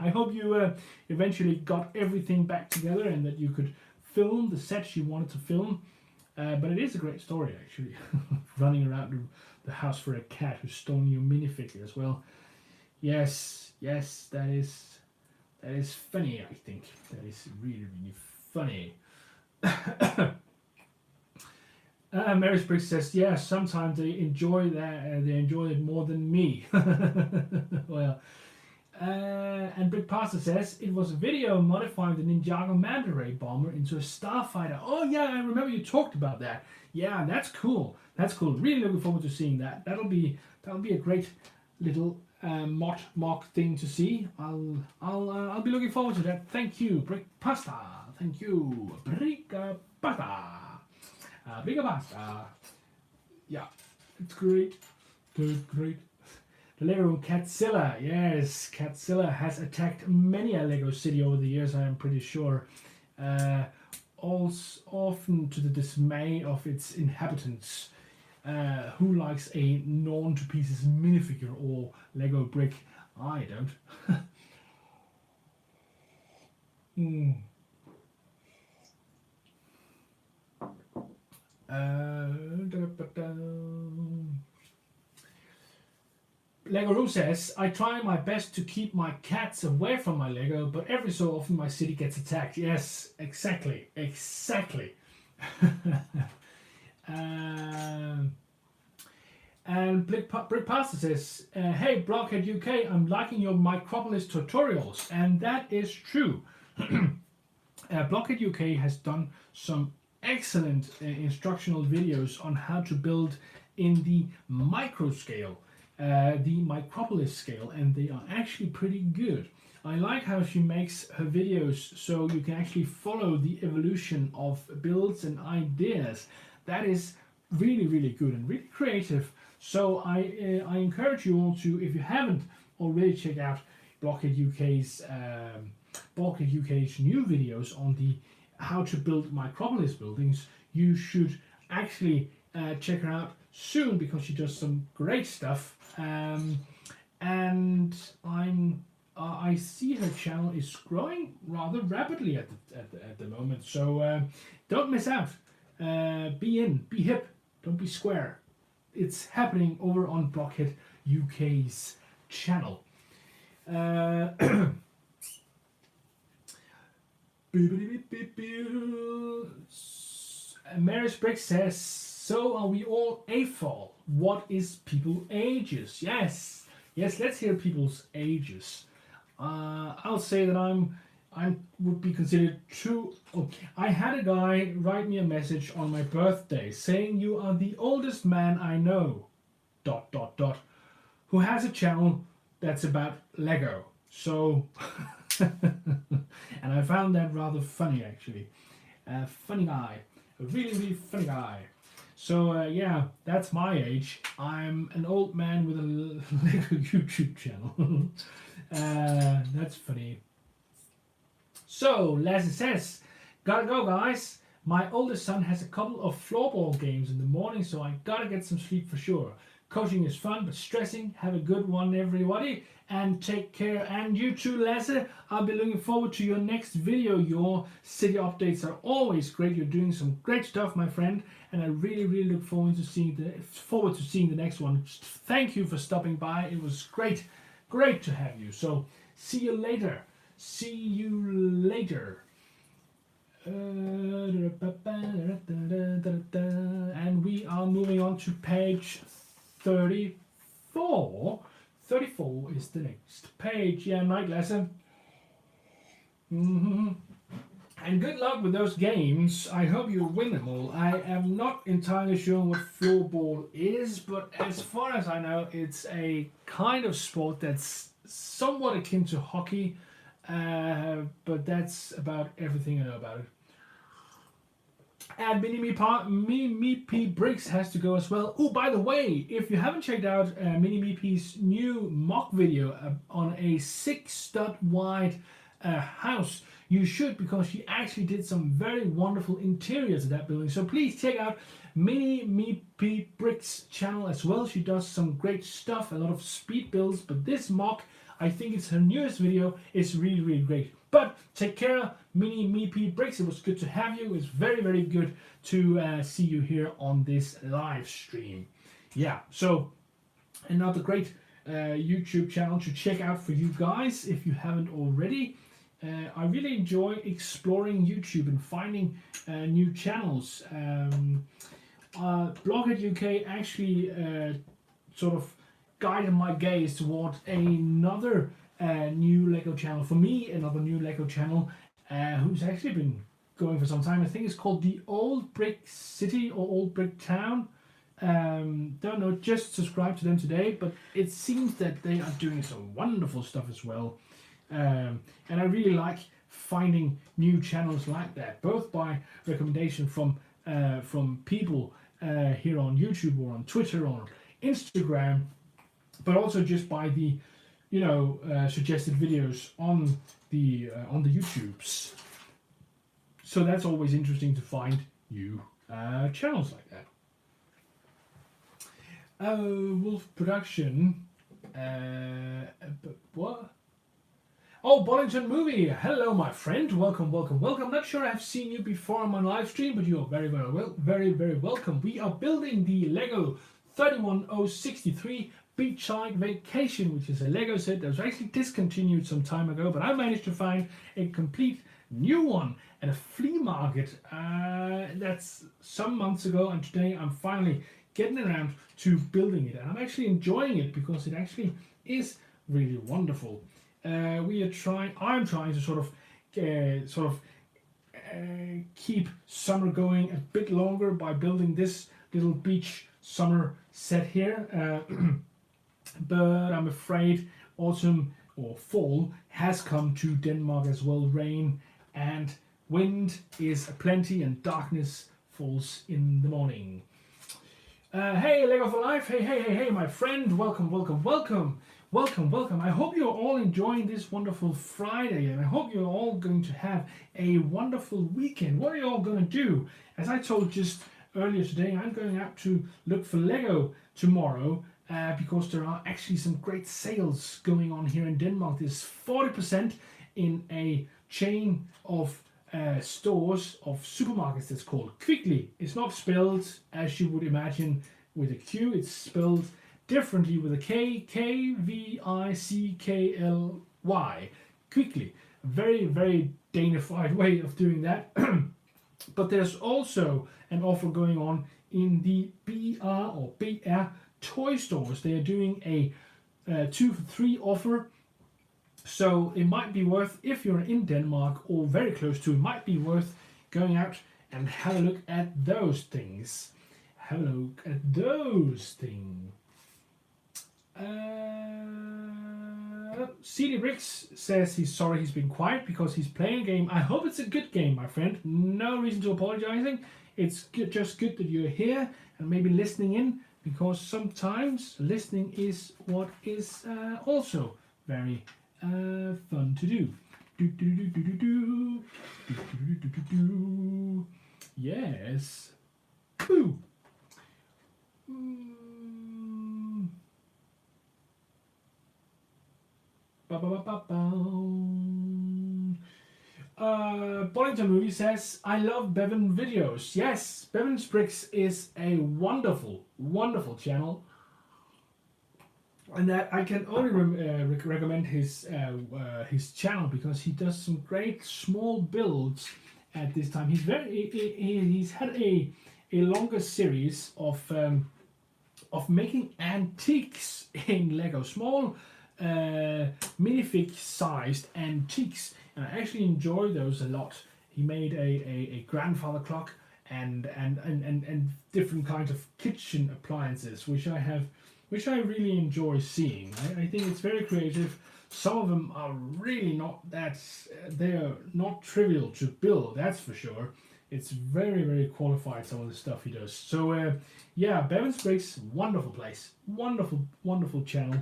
I hope you eventually got everything back together and that you could film the sets you wanted to film. But it is a great story, actually. Running around the house for a cat who's stolen your minifigures. Well, yes, that is funny, I think. That is really funny. Mary's Briggs says, yeah, sometimes they enjoy that. They enjoy it more than me. Well, and Brick Pasta says, it was a video modifying the Ninjago Manta Ray bomber into a starfighter. Oh yeah, I remember you talked about that. Yeah, that's cool. Really looking forward to seeing that. That'll be a great little mock thing to see. I'll be looking forward to that. Thank you, Brick Pasta. Thank you, Brick Pasta. Bigger pasta. Yeah, it's great. Great. The Lego Room Catzilla. Yes, Catzilla has attacked many a Lego city over the years, I am pretty sure. Also often to the dismay of its inhabitants. Who likes a gnawn to pieces minifigure or Lego brick? I don't. Lego Room says, I try my best to keep my cats away from my Lego, but every so often my city gets attacked. Yes, exactly. And Brick Pasta says, hey Blockhead UK, I'm liking your Micropolis tutorials, and that is true. Blockhead UK has done some excellent instructional videos on how to build in the micro scale, the Micropolis scale, and they are actually pretty good. I like how she makes her videos so you can actually follow the evolution of builds and ideas. That is really, really good and really creative. So I encourage you all to, if you haven't already, check out Blockhead UK's new videos on the how to build Micropolis buildings. You should actually check her out soon because she does some great stuff. And I see her channel is growing rather rapidly at the moment. So don't miss out. Be hip, don't be square. It's happening over on Blockhead UK's channel. Maris Brick says, so are we all AFOL? What is people ages? Yes, let's hear people's ages. I'll say that I would be considered too. Oh, I had a guy write me a message on my birthday saying you are the oldest man I know, ... who has a channel that's about Lego. So, and I found that rather funny actually. Funny guy, a really, really funny guy. So yeah, that's my age. I'm an old man with a Lego YouTube channel. That's funny. So, Lassie says, gotta go guys. My oldest son has a couple of floorball games in the morning, so I gotta get some sleep for sure. Coaching is fun, but stressing. Have a good one, everybody, and take care. And you too, Lasse. I'll be looking forward to your next video. Your city updates are always great. You're doing some great stuff, my friend, and I really, really look forward to seeing the next one. Thank you for stopping by. It was great to have you. So, see you later. And we are moving on to page 34. 34 is the next page. Yeah, night lesson. And good luck with those games. I hope you win them all. I am not entirely sure what floorball is, but as far as I know, it's a kind of sport that's somewhat akin to hockey. But that's about everything I know about it. And Mini P Bricks has to go as well. Oh, by the way, if you haven't checked out Mini P's new mock video on a 6-stud wide house, you should, because she actually did some very wonderful interiors of that building. So please check out Mini P Bricks channel as well. She does some great stuff, a lot of speed builds, but this mock, I think it's her newest video, is really, really great. But take care, Mini P Bricks. It was good to have you. It's very, very good to see you here on this live stream. Yeah, so another great YouTube channel to check out for you guys if you haven't already. I really enjoy exploring YouTube and finding new channels. Blockhead UK actually sort of guided my gaze toward another new Lego channel for me, another new Lego channel who's actually been going for some time. I think it's called the Old Brick City or Old Brick Town. Don't know, just subscribe to them today, but it seems that they are doing some wonderful stuff as well. And I really like finding new channels like that, both by recommendation from people here on YouTube or on Twitter or Instagram, but also just by the suggested videos on the YouTubes. So that's always interesting to find new channels like that. Wolf Production. What? Oh, Bollington Movie. Hello, my friend. Welcome. Not sure I've seen you before on my live stream, but you are very, very welcome. We are building the LEGO 31063 Beachside Vacation, which is a Lego set that was actually discontinued some time ago, but I managed to find a complete new one at a flea market that's some months ago, and today I'm finally getting around to building it, and I'm actually enjoying it because it actually is really wonderful. I'm trying to sort of keep summer going a bit longer by building this little beach summer set here. But I'm afraid autumn or fall has come to Denmark as well. Rain and wind is aplenty, and darkness falls in the morning. Hey, Lego for Life. Hey, my friend. Welcome. I hope you're all enjoying this wonderful Friday, and I hope you're all going to have a wonderful weekend. What are you all going to do? As I told just earlier today, I'm going out to look for Lego tomorrow because there are actually some great sales going on here in Denmark. There's 40% in a chain of stores, of supermarkets that's called Kvickly. It's not spelled as you would imagine with a Q, it's spelled differently with a K, Kvickly. Kvickly. Very, very Danified way of doing that. But there's also an offer going on in the BR toy stores. They are doing a 2 for 3 offer. So it might be worth, if you're in Denmark or very close to, it might be worth going out and have a look at those things. CD Bricks says he's sorry he's been quiet because he's playing a game. I hope it's a good game, my friend. No reason to apologizing. It's just good that you're here and maybe listening in, because sometimes listening is what is also very fun to do. Yes. Boo. Bollington Movie says, I love Bevan videos. Yes, Bevan's Bricks is a wonderful channel, and that I can only recommend his channel because he does some great small builds at this time. He's had a longer series of making antiques in Lego, small minifig sized antiques, and I actually enjoy those a lot. He made a grandfather clock and different kinds of kitchen appliances, which I really enjoy seeing. I think it's very creative. Some of them are really not they're not trivial to build, that's for sure. It's very, very qualified, some of the stuff he does. So yeah, Bevan's Bricks, wonderful place, wonderful channel,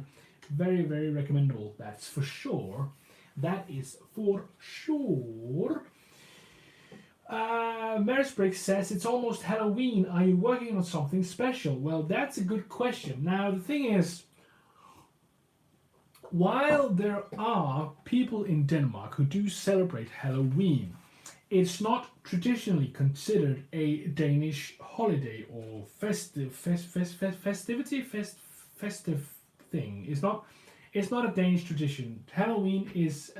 very, very recommendable. That's for sure. That is for sure. Mary Bricks says, it's almost Halloween. Are you working on something special? Well, that's a good question. Now, the thing is, while there are people in Denmark who do celebrate Halloween, it's not traditionally considered a Danish holiday or festive thing. It's not a Danish tradition. Halloween is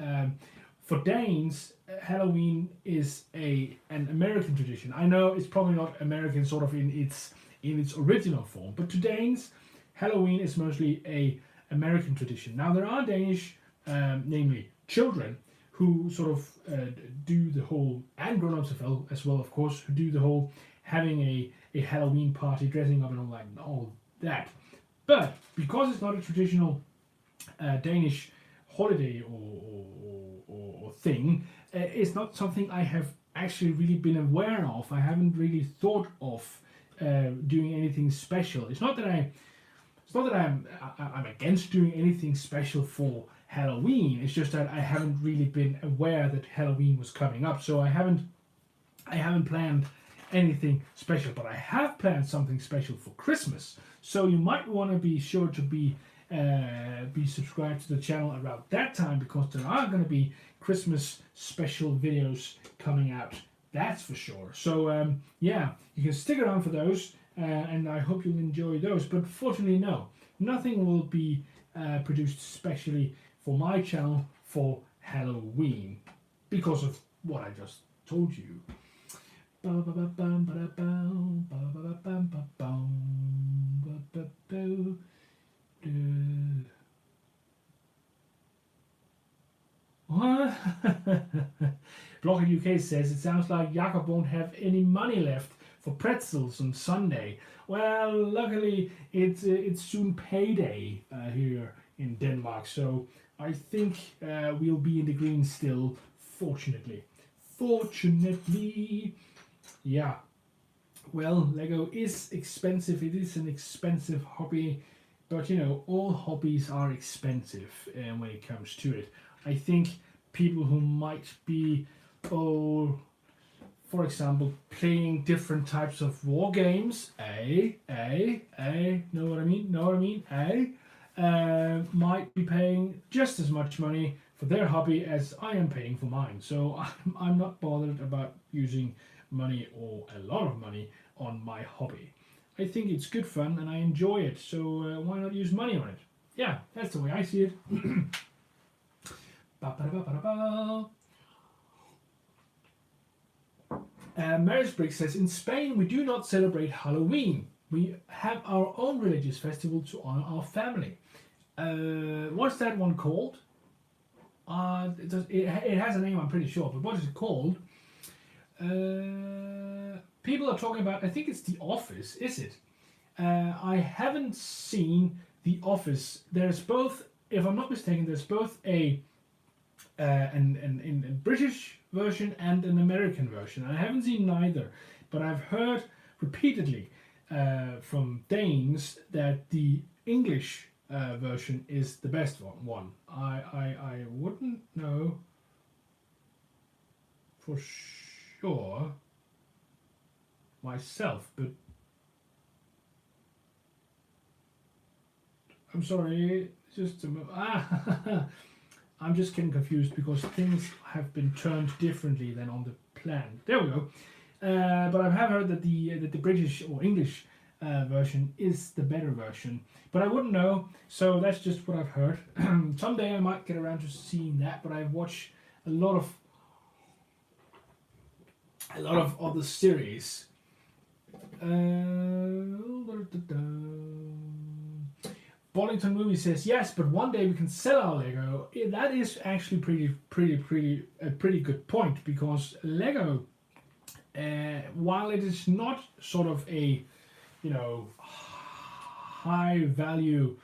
for Danes. Halloween is an American tradition. I know it's probably not American, sort of in its original form, but to Danes, Halloween is mostly a American tradition. Now there are Danish, namely children, who sort of do the whole, and grown-ups as well, of course, who do the whole having a Halloween party, dressing up and all that. But because it's not a traditional Danish holiday or thing, it's not something I have actually really been aware of. I haven't really thought of doing anything special. It's not that I'm against doing anything special for Halloween. It's just that I haven't really been aware that Halloween was coming up, so I haven't planned anything special. But I have planned something special for Christmas. So you might want to be sure to be subscribed to the channel around that time, because there are going to be Christmas special videos coming out. That's for sure. So yeah, you can stick around for those, and I hope you'll enjoy those. But fortunately, no. Nothing will be produced specially for my channel for Halloween because of what I just told you. What? Blogger UK says it sounds like Jakob won't have any money left for pretzels on Sunday. Well, luckily it's soon payday here in Denmark, so I think we'll be in the green still. Fortunately, yeah. Well, Lego is expensive. It is an expensive hobby, but you know, all hobbies are expensive when it comes to it. I think people who might be, oh, for example, playing different types of war games, know what I mean, might be paying just as much money for their hobby as I am paying for mine. So I'm not bothered about using money or a lot of money on my hobby. I think it's good fun and I enjoy it, so why not use money on it? Yeah, that's the way I see it. Marisbrick says, in Spain we do not celebrate Halloween. We have our own religious festival to honor our family. What's that one called? It has a name, I'm pretty sure, but what is it called? People are talking about, I think it's The Office, is it? I haven't seen The Office. There's both, if I'm not mistaken, there's both a British version and an American version. I haven't seen neither, but I've heard repeatedly from Danes that the English version is the best one. I wouldn't know for sure myself, but I'm sorry, just I'm just getting confused because things have been turned differently than on the plan. There we go. But I have heard that the British or English version is the better version, but I wouldn't know. So that's just what I've heard. Someday I might get around to seeing that. But I've watched a lot of other series. Bollington Movie says yes, but one day we can sell our Lego. That is actually a pretty good point, because Lego, while it is not sort of a, you know, high value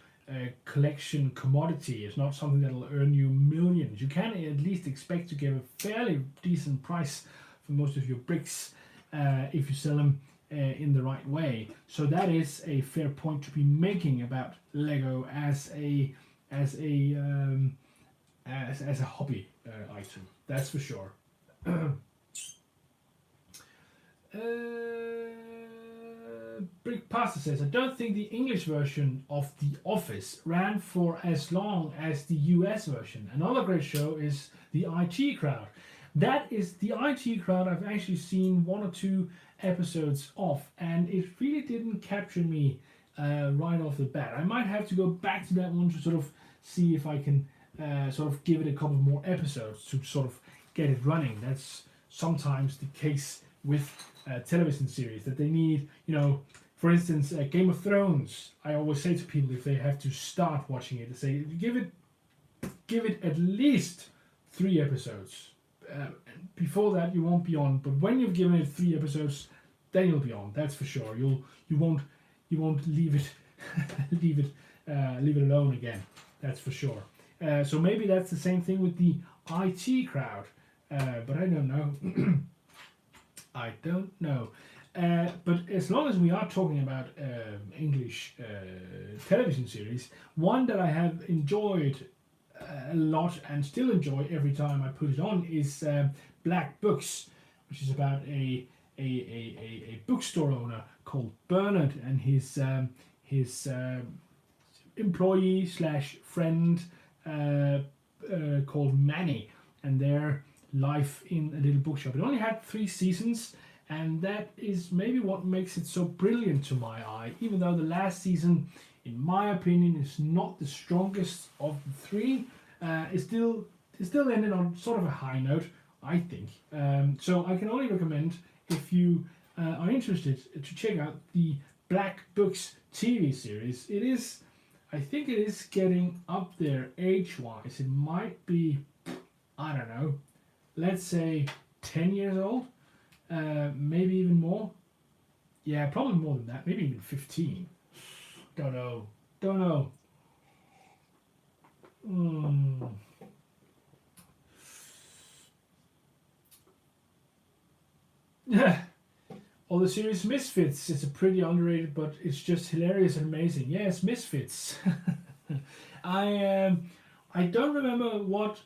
collection commodity, it's not something that'll earn you millions. You can at least expect to get a fairly decent price for most of your bricks if you sell them in the right way. So that is a fair point to be making about Lego as a hobby item. That's for sure. Brick Pasta says, I don't think the English version of The Office ran for as long as the US version. Another great show is The IT Crowd. That is the IT Crowd. I've actually seen one or two episodes of, and it really didn't capture me right off the bat. I might have to go back to that one to sort of see if I can sort of give it a couple more episodes to sort of get it running. That's sometimes the case with television series, that they need, you know, for instance, Game of Thrones. I always say to people, if they have to start watching it, I say give it at least 3 episodes. Before that you won't be on, but when you've given it 3 episodes, then you'll be on. That's for sure. You won't leave it leave it alone again. That's for sure. So maybe that's the same thing with the IT Crowd, but I don't know. I don't know. But as long as we are talking about English television series, one that I have enjoyed a lot and still enjoy every time I put it on is Black Books, which is about a bookstore owner called Bernard and his employee slash friend called Manny, and their life in a little bookshop. It only had 3 seasons, and that is maybe what makes it so brilliant to my eye, even though the last season in my opinion, is not the strongest of the three. It still ended on sort of a high note, I think. So I can only recommend, if you are interested, to check out the Black Books TV series. I think it is getting up there age-wise. It might be, I don't know, let's say 10 years old, maybe even more. Yeah, probably more than that, maybe even 15. Don't know. Yeah. Or the series Misfits. It's a pretty underrated, but it's just hilarious and amazing. Yes, Misfits. I don't remember what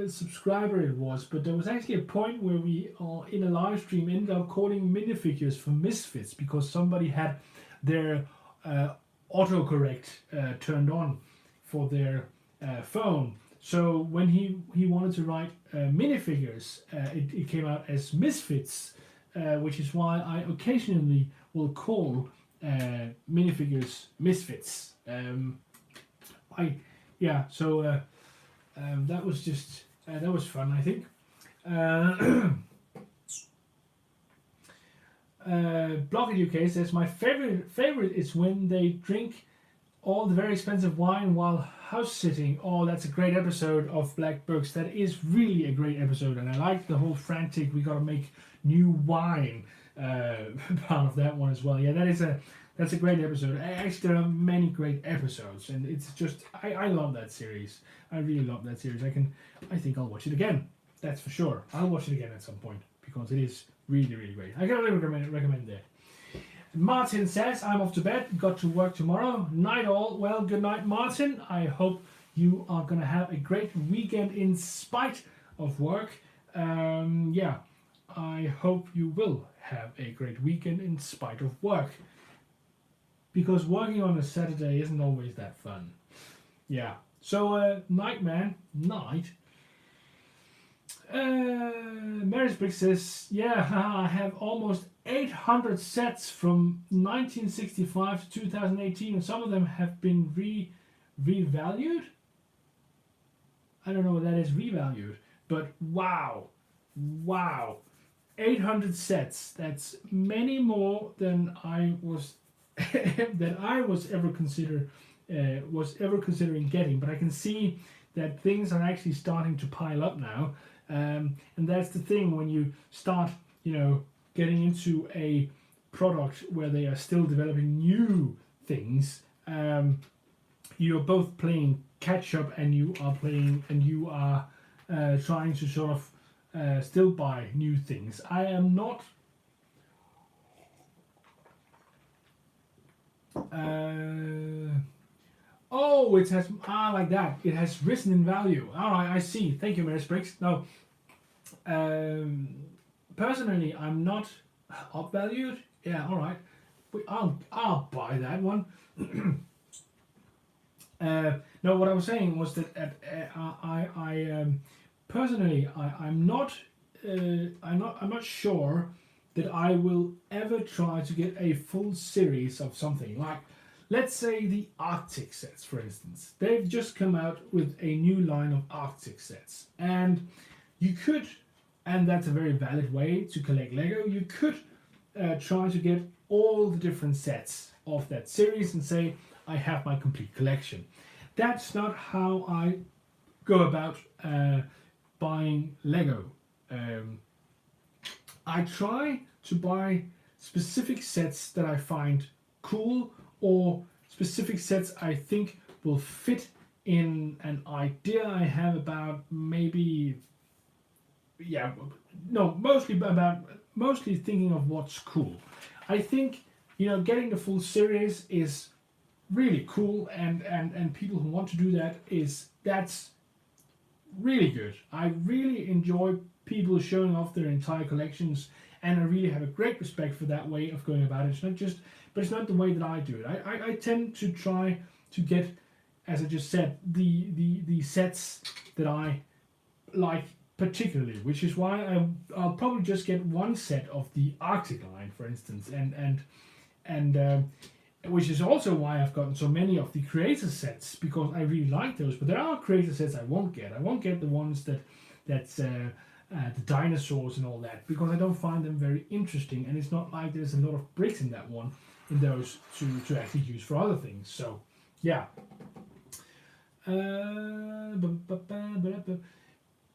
subscriber it was, but there was actually a point where we in a live stream ended up calling minifigures for Misfits because somebody had their autocorrect turned on for their phone. So when he wanted to write minifigures, it came out as Misfits, which is why I occasionally will call minifigures Misfits. That was just that was fun, I think. Blocked UK says my favorite is when they drink all the very expensive wine while house sitting. Oh, that's a great episode of Black Books. That is really a great episode, and I like the whole frantic we gotta make new wine part of that one as well. Yeah, that's a great episode. Actually, there are many great episodes, and it's just I love that series. I really love that series. I think I'll watch it again. That's for sure. I'll watch it again at some point because it is really, really great. I can only recommend that. Martin says, I'm off to bed, got to work tomorrow. Night all. Well, good night, Martin. I hope you are going to have a great weekend in spite of work. I hope you will have a great weekend in spite of work. Because working on a Saturday isn't always that fun. Yeah. So, night, man. Night. Mary's Brick says, yeah, I have almost 800 sets from 1965 to 2018, and some of them have been revalued. I don't know what that is, revalued, but wow, 800 sets. That's many more than I was ever considering getting. But I can see that things are actually starting to pile up now. And that's the thing when you start, getting into a product where they are still developing new things. You're both playing catch up, and you are trying to sort of still buy new things. I am not. It has like that. It has risen in value. All right, I see. Thank you, Mary Spriggs. No, personally, I'm not upvalued. Yeah, all right. I'll buy that one. No, what I was saying was that personally, I'm not sure that I will ever try to get a full series of something. Like, let's say the Arctic sets, for instance. They've just come out with a new line of Arctic sets. And you could, and that's a very valid way to collect Lego, you could try to get all the different sets of that series and say, I have my complete collection. That's not how I go about buying Lego. I try to buy specific sets that I find cool, or specific sets I think will fit in an idea I have about mostly thinking of what's cool. I think, getting the full series is really cool, and people who want to do that's really good. I really enjoy people showing off their entire collections, and I really have a great respect for that way of going about it. It's not the way that I do it. I tend to try to get, as I just said, the sets that I like particularly, which is why I'll probably just get one set of the Arctic line, for instance, and which is also why I've gotten so many of the creator sets, because I really like those. But there are creator sets I won't get. I won't get the ones that's the dinosaurs and all that, because I don't find them very interesting, and it's not like there's a lot of bricks in those to actually use for other things. So yeah.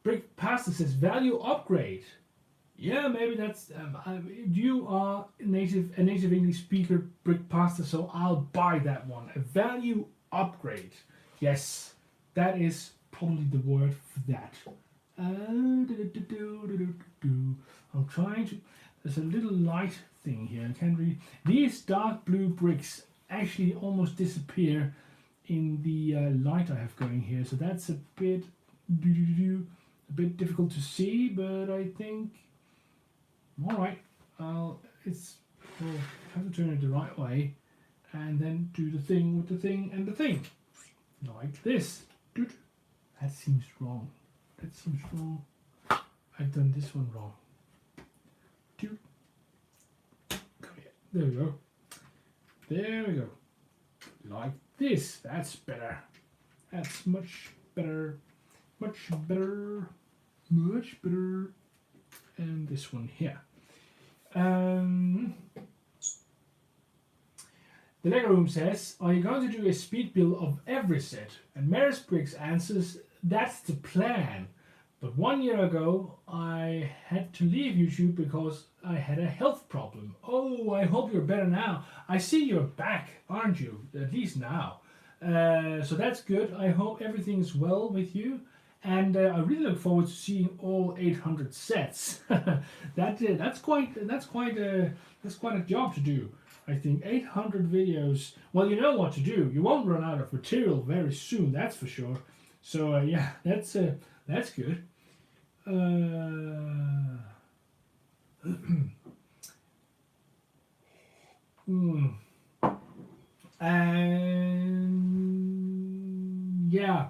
Brick Pasta says value upgrade. Yeah, maybe that's you are a native English speaker, Brick Pasta, so I'll buy that one. A value upgrade. Yes, that is probably the word for that. I'm trying to. There's a little light thing here. I can't read. These dark blue bricks actually almost disappear in the light I have going here, so that's a bit difficult to see. But I think, all right, we'll have to turn it the right way, and then do the thing with the thing and the thing, like this. That seems wrong. That seems wrong. I've done this one wrong. Come here. There we go. There we go. Like this. That's better. That's much better. Much better. Much better. And this one here. The Lego Room says, are you going to do a speed build of every set? And Maris Briggs answers, that's the plan. But 1 year ago, I had to leave YouTube because I had a health problem. Oh, I hope you're better now. I see you're back, aren't you? At least now. So that's good. I hope everything's well with you. And I really look forward to seeing all 800 sets. That's quite a job to do. I think 800 videos. Well, you know what to do. You won't run out of material very soon. That's for sure. So yeah, that's good. And yeah,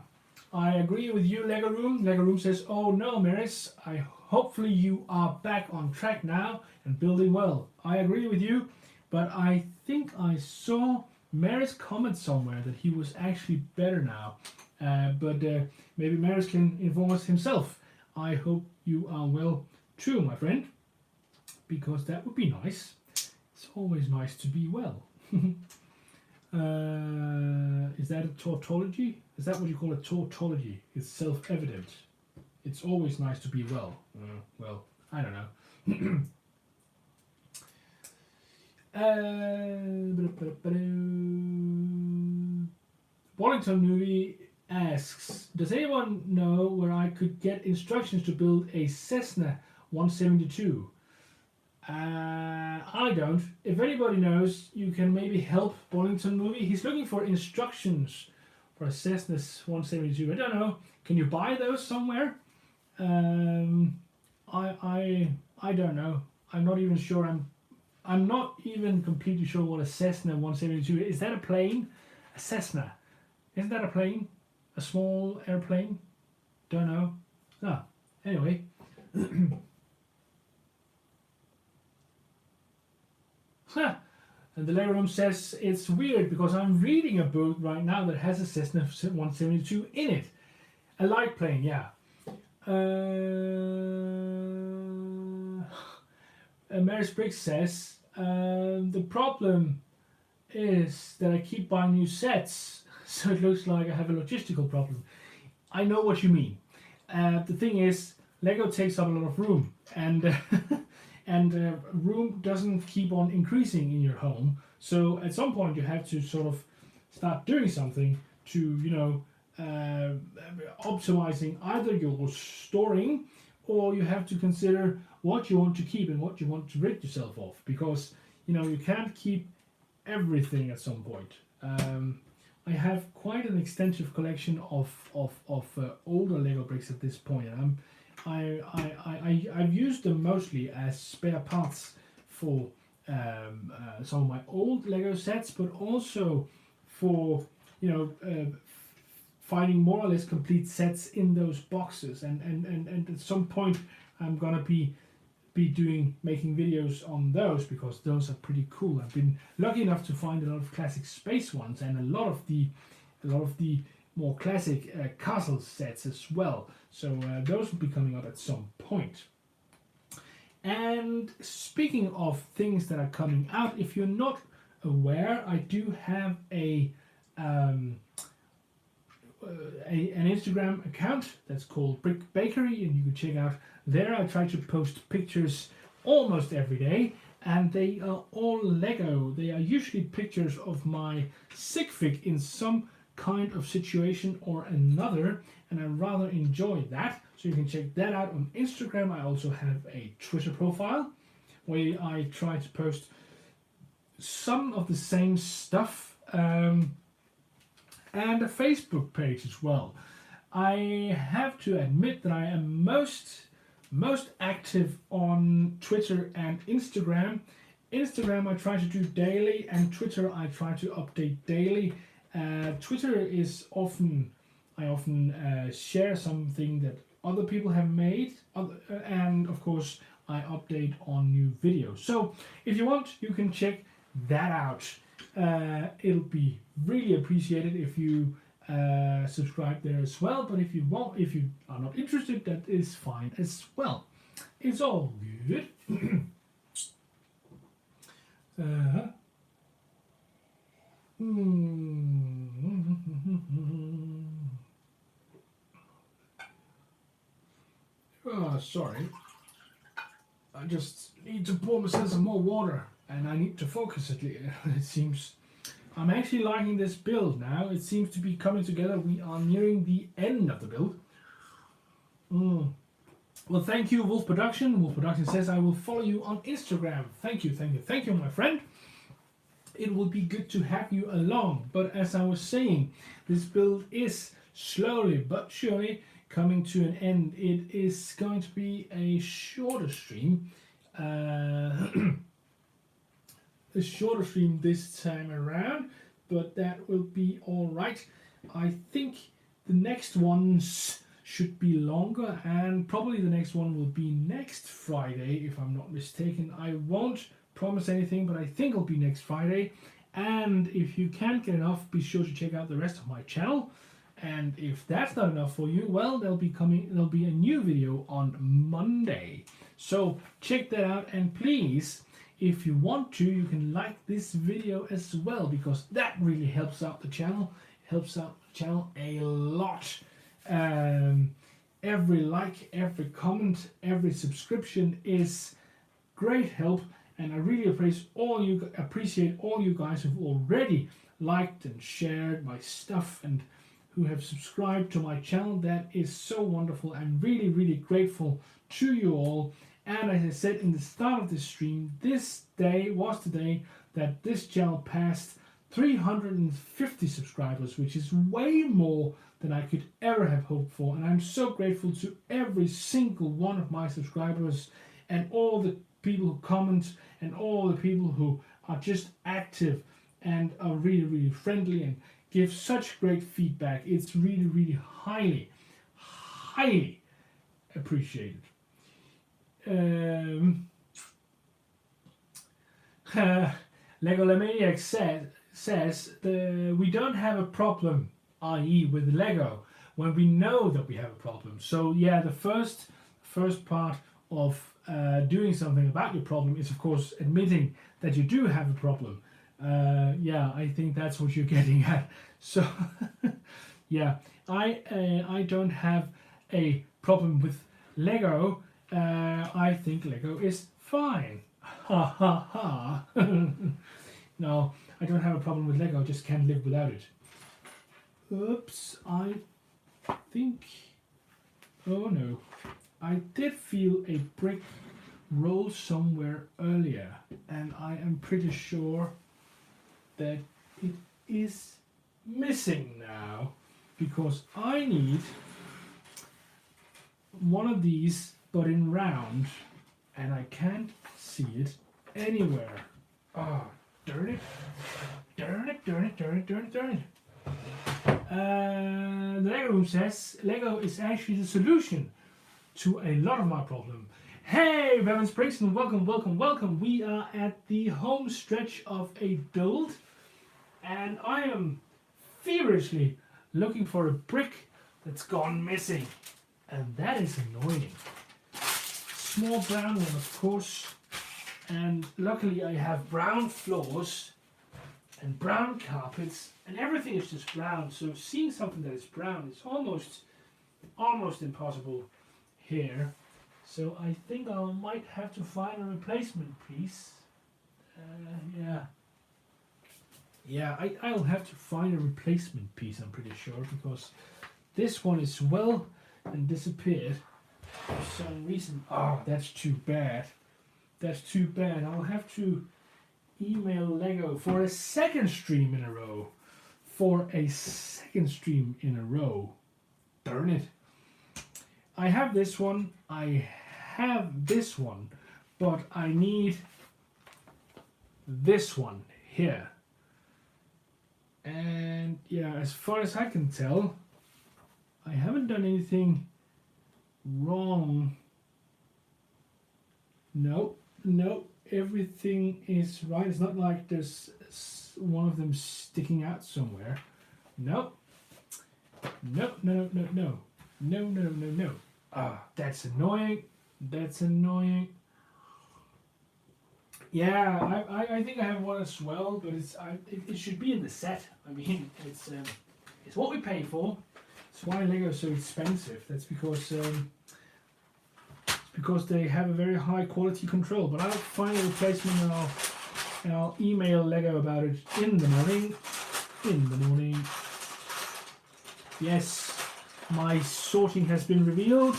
I agree with you, Lego Room. Lego Room says, oh no, Maris, hopefully you are back on track now and building well. I agree with you, but I think I saw Maris comment somewhere that he was actually better now. But maybe Maris can inform us himself. I hope you are well too, my friend, because that would be nice. It's always nice to be well. Is that a tautology? Is that what you call a tautology? It's self-evident. It's always nice to be well. Well, I don't know. Wallington Movie asks, does anyone know where I could get instructions to build a Cessna 172? I don't. If anybody knows, you can maybe help Wallington Movie. He's looking for instructions for a Cessna 172. I don't know. Can you buy those somewhere? I don't know. I'm not even sure. I'm not even completely sure what a Cessna 172 is. Is that a plane? A Cessna? Isn't that a plane? A small airplane? Don't know. Ah, anyway. And the Lego Room says it's weird because I'm reading a book right now that has a Cessna 172 in it. A light plane, yeah. Maris Briggs says the problem is that I keep buying new sets, so it looks like I have a logistical problem. I know what you mean. The thing is, Lego takes up a lot of room, and room doesn't keep on increasing in your home. So at some point you have to sort of start doing something to, optimizing either your storing, or you have to consider what you want to keep and what you want to rid yourself of, because you can't keep everything at some point. I have quite an extensive collection of older Lego bricks at this point, and I've used them mostly as spare parts for some of my old Lego sets, but also for finding more or less complete sets in those boxes. And at some point I'm gonna be be making videos on those, because those are pretty cool. I've been lucky enough to find a lot of classic space ones and a lot of the more classic castle sets as well. So those will be coming up at some point. And speaking of things that are coming out, if you're not aware, I do have an Instagram account that's called Brick Bakery, and you can check out there. I try to post pictures almost every day, and they are all Lego. They are usually pictures of my sig fig in some kind of situation or another, and I rather enjoy that. So you can check that out on Instagram. I also have a Twitter profile where I try to post some of the same stuff, and a Facebook page as well. I have to admit that I am most active on Twitter and Instagram. Instagram I try to do daily, and Twitter I try to update daily. Twitter is I often share something that other people have made, and of course I update on new videos. So if you want, you can check that out. It'll be really appreciated if you subscribe there as well. But if you are not interested, that is fine as well. It's all good. Oh, sorry. I just need to pour myself some more water, and I need to focus it. It seems I'm actually liking this build now. It seems to be coming together. We are nearing the end of the build. Well, thank you, Wolf Production. Wolf Production says, I will follow you on Instagram. Thank you, my friend. It will be good to have you along. But as I was saying, this build is slowly but surely coming to an end. It is going to be a shorter stream. A shorter stream this time around, but that will be all right. I think the next ones should be longer, and probably the next one will be next Friday, if I'm not mistaken. I won't promise anything, but I think it'll be next Friday. And if you can't get enough, be sure to check out the rest of my channel. And if that's not enough for you, well, there'll be a new video on Monday. So check that out, and please, if you want to, you can like this video as well, because that really helps out the channel. It helps out the channel a lot. Every like, every comment, every subscription is great help, and I really appreciate all you guys who've already liked and shared my stuff and who have subscribed to my channel. That is so wonderful. I'm really, really grateful to you all. And as I said in the start of this stream, this day was the day that this channel passed 350 subscribers, which is way more than I could ever have hoped for. And I'm so grateful to every single one of my subscribers, and all the people who comment, and all the people who are just active and are really, really friendly and give such great feedback. It's really, really highly, highly appreciated. Lego Lemaniac says we don't have a problem, i.e. with Lego, when we know that we have a problem. So yeah, the first part of doing something about your problem is, of course, admitting that you do have a problem. Yeah, I think that's what you're getting at. So yeah, I don't have a problem with Lego. I think Lego is fine. Ha ha ha. No, I don't have a problem with Lego, I just can't live without it. Oops, I think... Oh no. I did feel a brick roll somewhere earlier, and I am pretty sure that it is missing now, because I need one of these, but in round, and I can't see it anywhere. Oh, darn it. Darn it, darn it, darn it, darn it, darn it. The Lego Room says Lego is actually the solution to a lot of my problem. Hey, Bevan Springs, and welcome. We are at the home stretch of a build, and I am feverishly looking for a brick that's gone missing, and that is annoying. Small brown one, of course, and luckily I have brown floors and brown carpets, and everything is just brown, so seeing something that is brown is almost impossible here. So I think I might have to find a replacement piece. I'll have to find a replacement piece, I'm pretty sure, because this one is well and disappeared for some reason. Oh, that's too bad. That's too bad. I'll have to email LEGO for a second stream in a row. Darn it. I have this one. I have this one, but I need this one here. And yeah, as far as I can tell, I haven't done anything wrong. No, everything is right. It's not like there's one of them sticking out somewhere. No. Ah, that's annoying. Yeah, I think I have one as well, but it should be in the set. I mean, it's what we pay for. It's why LEGO is so expensive. That's because they have a very high quality control. But I'll find a replacement and I'll email LEGO about it in the morning. Yes, my sorting has been revealed.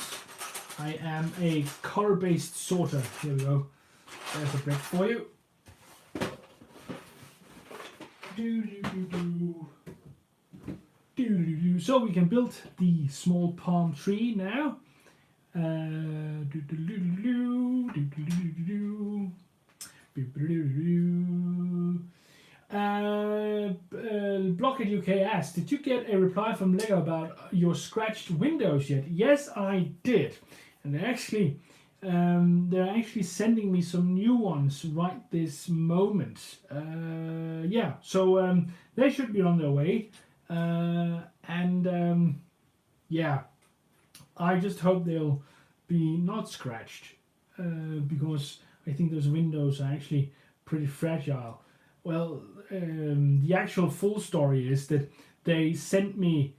I am a color-based sorter. Here we go. There's a brick for you. So we can build the small palm tree now. Blockhead UK asked, did you get a reply from LEGO about your scratched windows yet? Yes, I did. And they're actually sending me some new ones right this moment. So they should be on their way. I just hope they'll be not scratched because I think those windows are actually pretty fragile. Well, the actual full story is that they sent me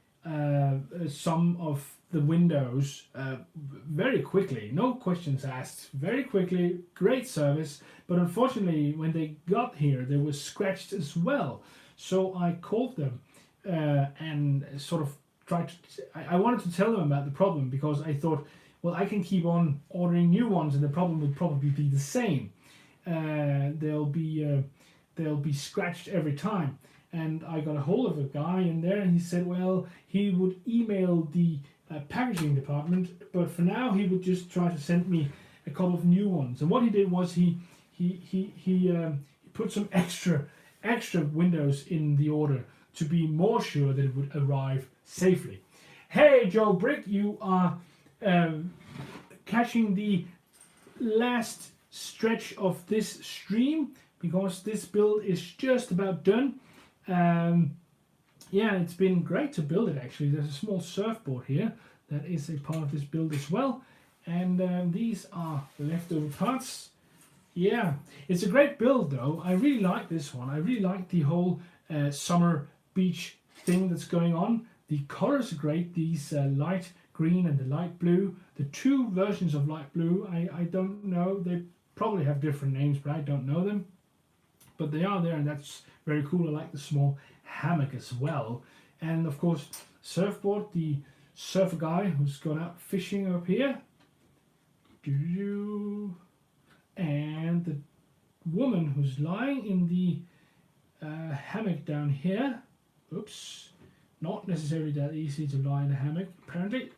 some of the windows very quickly, no questions asked, very quickly, great service, but unfortunately when they got here they were scratched as well. So I called them and sort of I wanted to tell them about the problem because I thought, well, I can keep on ordering new ones and the problem would probably be the same. They'll be scratched every time. And I got a hold of a guy in there and he said, well, he would email the packaging department, but for now he would just try to send me a couple of new ones. And what he did was he put some extra windows in the order to be more sure that it would arrive safely. Hey Joe Brick, you are catching the last stretch of this stream because this build is just about done. It's been great to build it actually. There's a small surfboard here that is a part of this build as well, and these are leftover parts. Yeah, it's a great build though. I really like this one. I really like the whole summer beach thing that's going on. The colors are great, these light green and the light blue. The two versions of light blue, I don't know, they probably have different names, but I don't know them. But they are there and that's very cool. I like the small hammock as well. And of course, surfboard, the surfer guy who's gone out fishing up here. And the woman who's lying in the hammock down here. Oops, not necessarily that easy to lie in a hammock, apparently.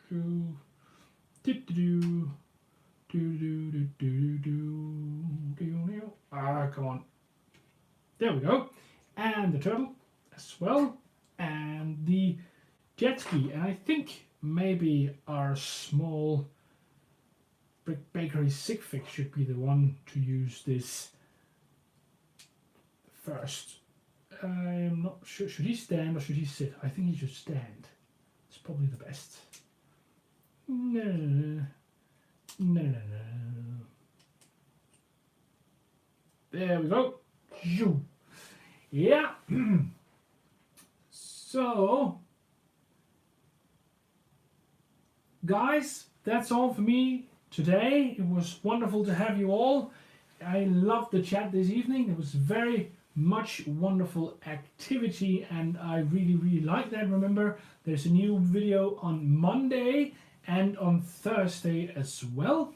Come on. There we go. And the turtle as well. And the jet ski. And I think maybe our small Brick Bakery Sigfix should be the one to use this first. I'm not sure. Should he stand or should he sit? I think he should stand. It's probably the best. No, no, no, no, no. There we go. Yeah. So, guys, that's all for me today. It was wonderful to have you all. I loved the chat this evening. It was very much wonderful activity and I really like that. Remember, there's a new video on Monday and on Thursday as well,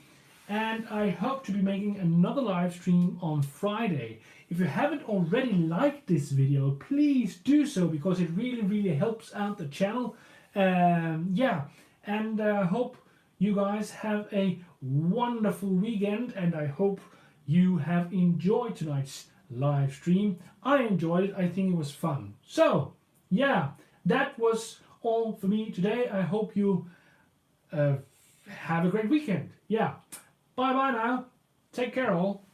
and I hope to be making another live stream on Friday. If you haven't already liked this video, please do so, because it really helps out the channel. Yeah, and hope you guys have a wonderful weekend, and I hope you have enjoyed tonight's live stream. I enjoyed it. I think it was fun. So yeah, that was all for me today. I hope you have a great weekend. Yeah, bye now, take care all.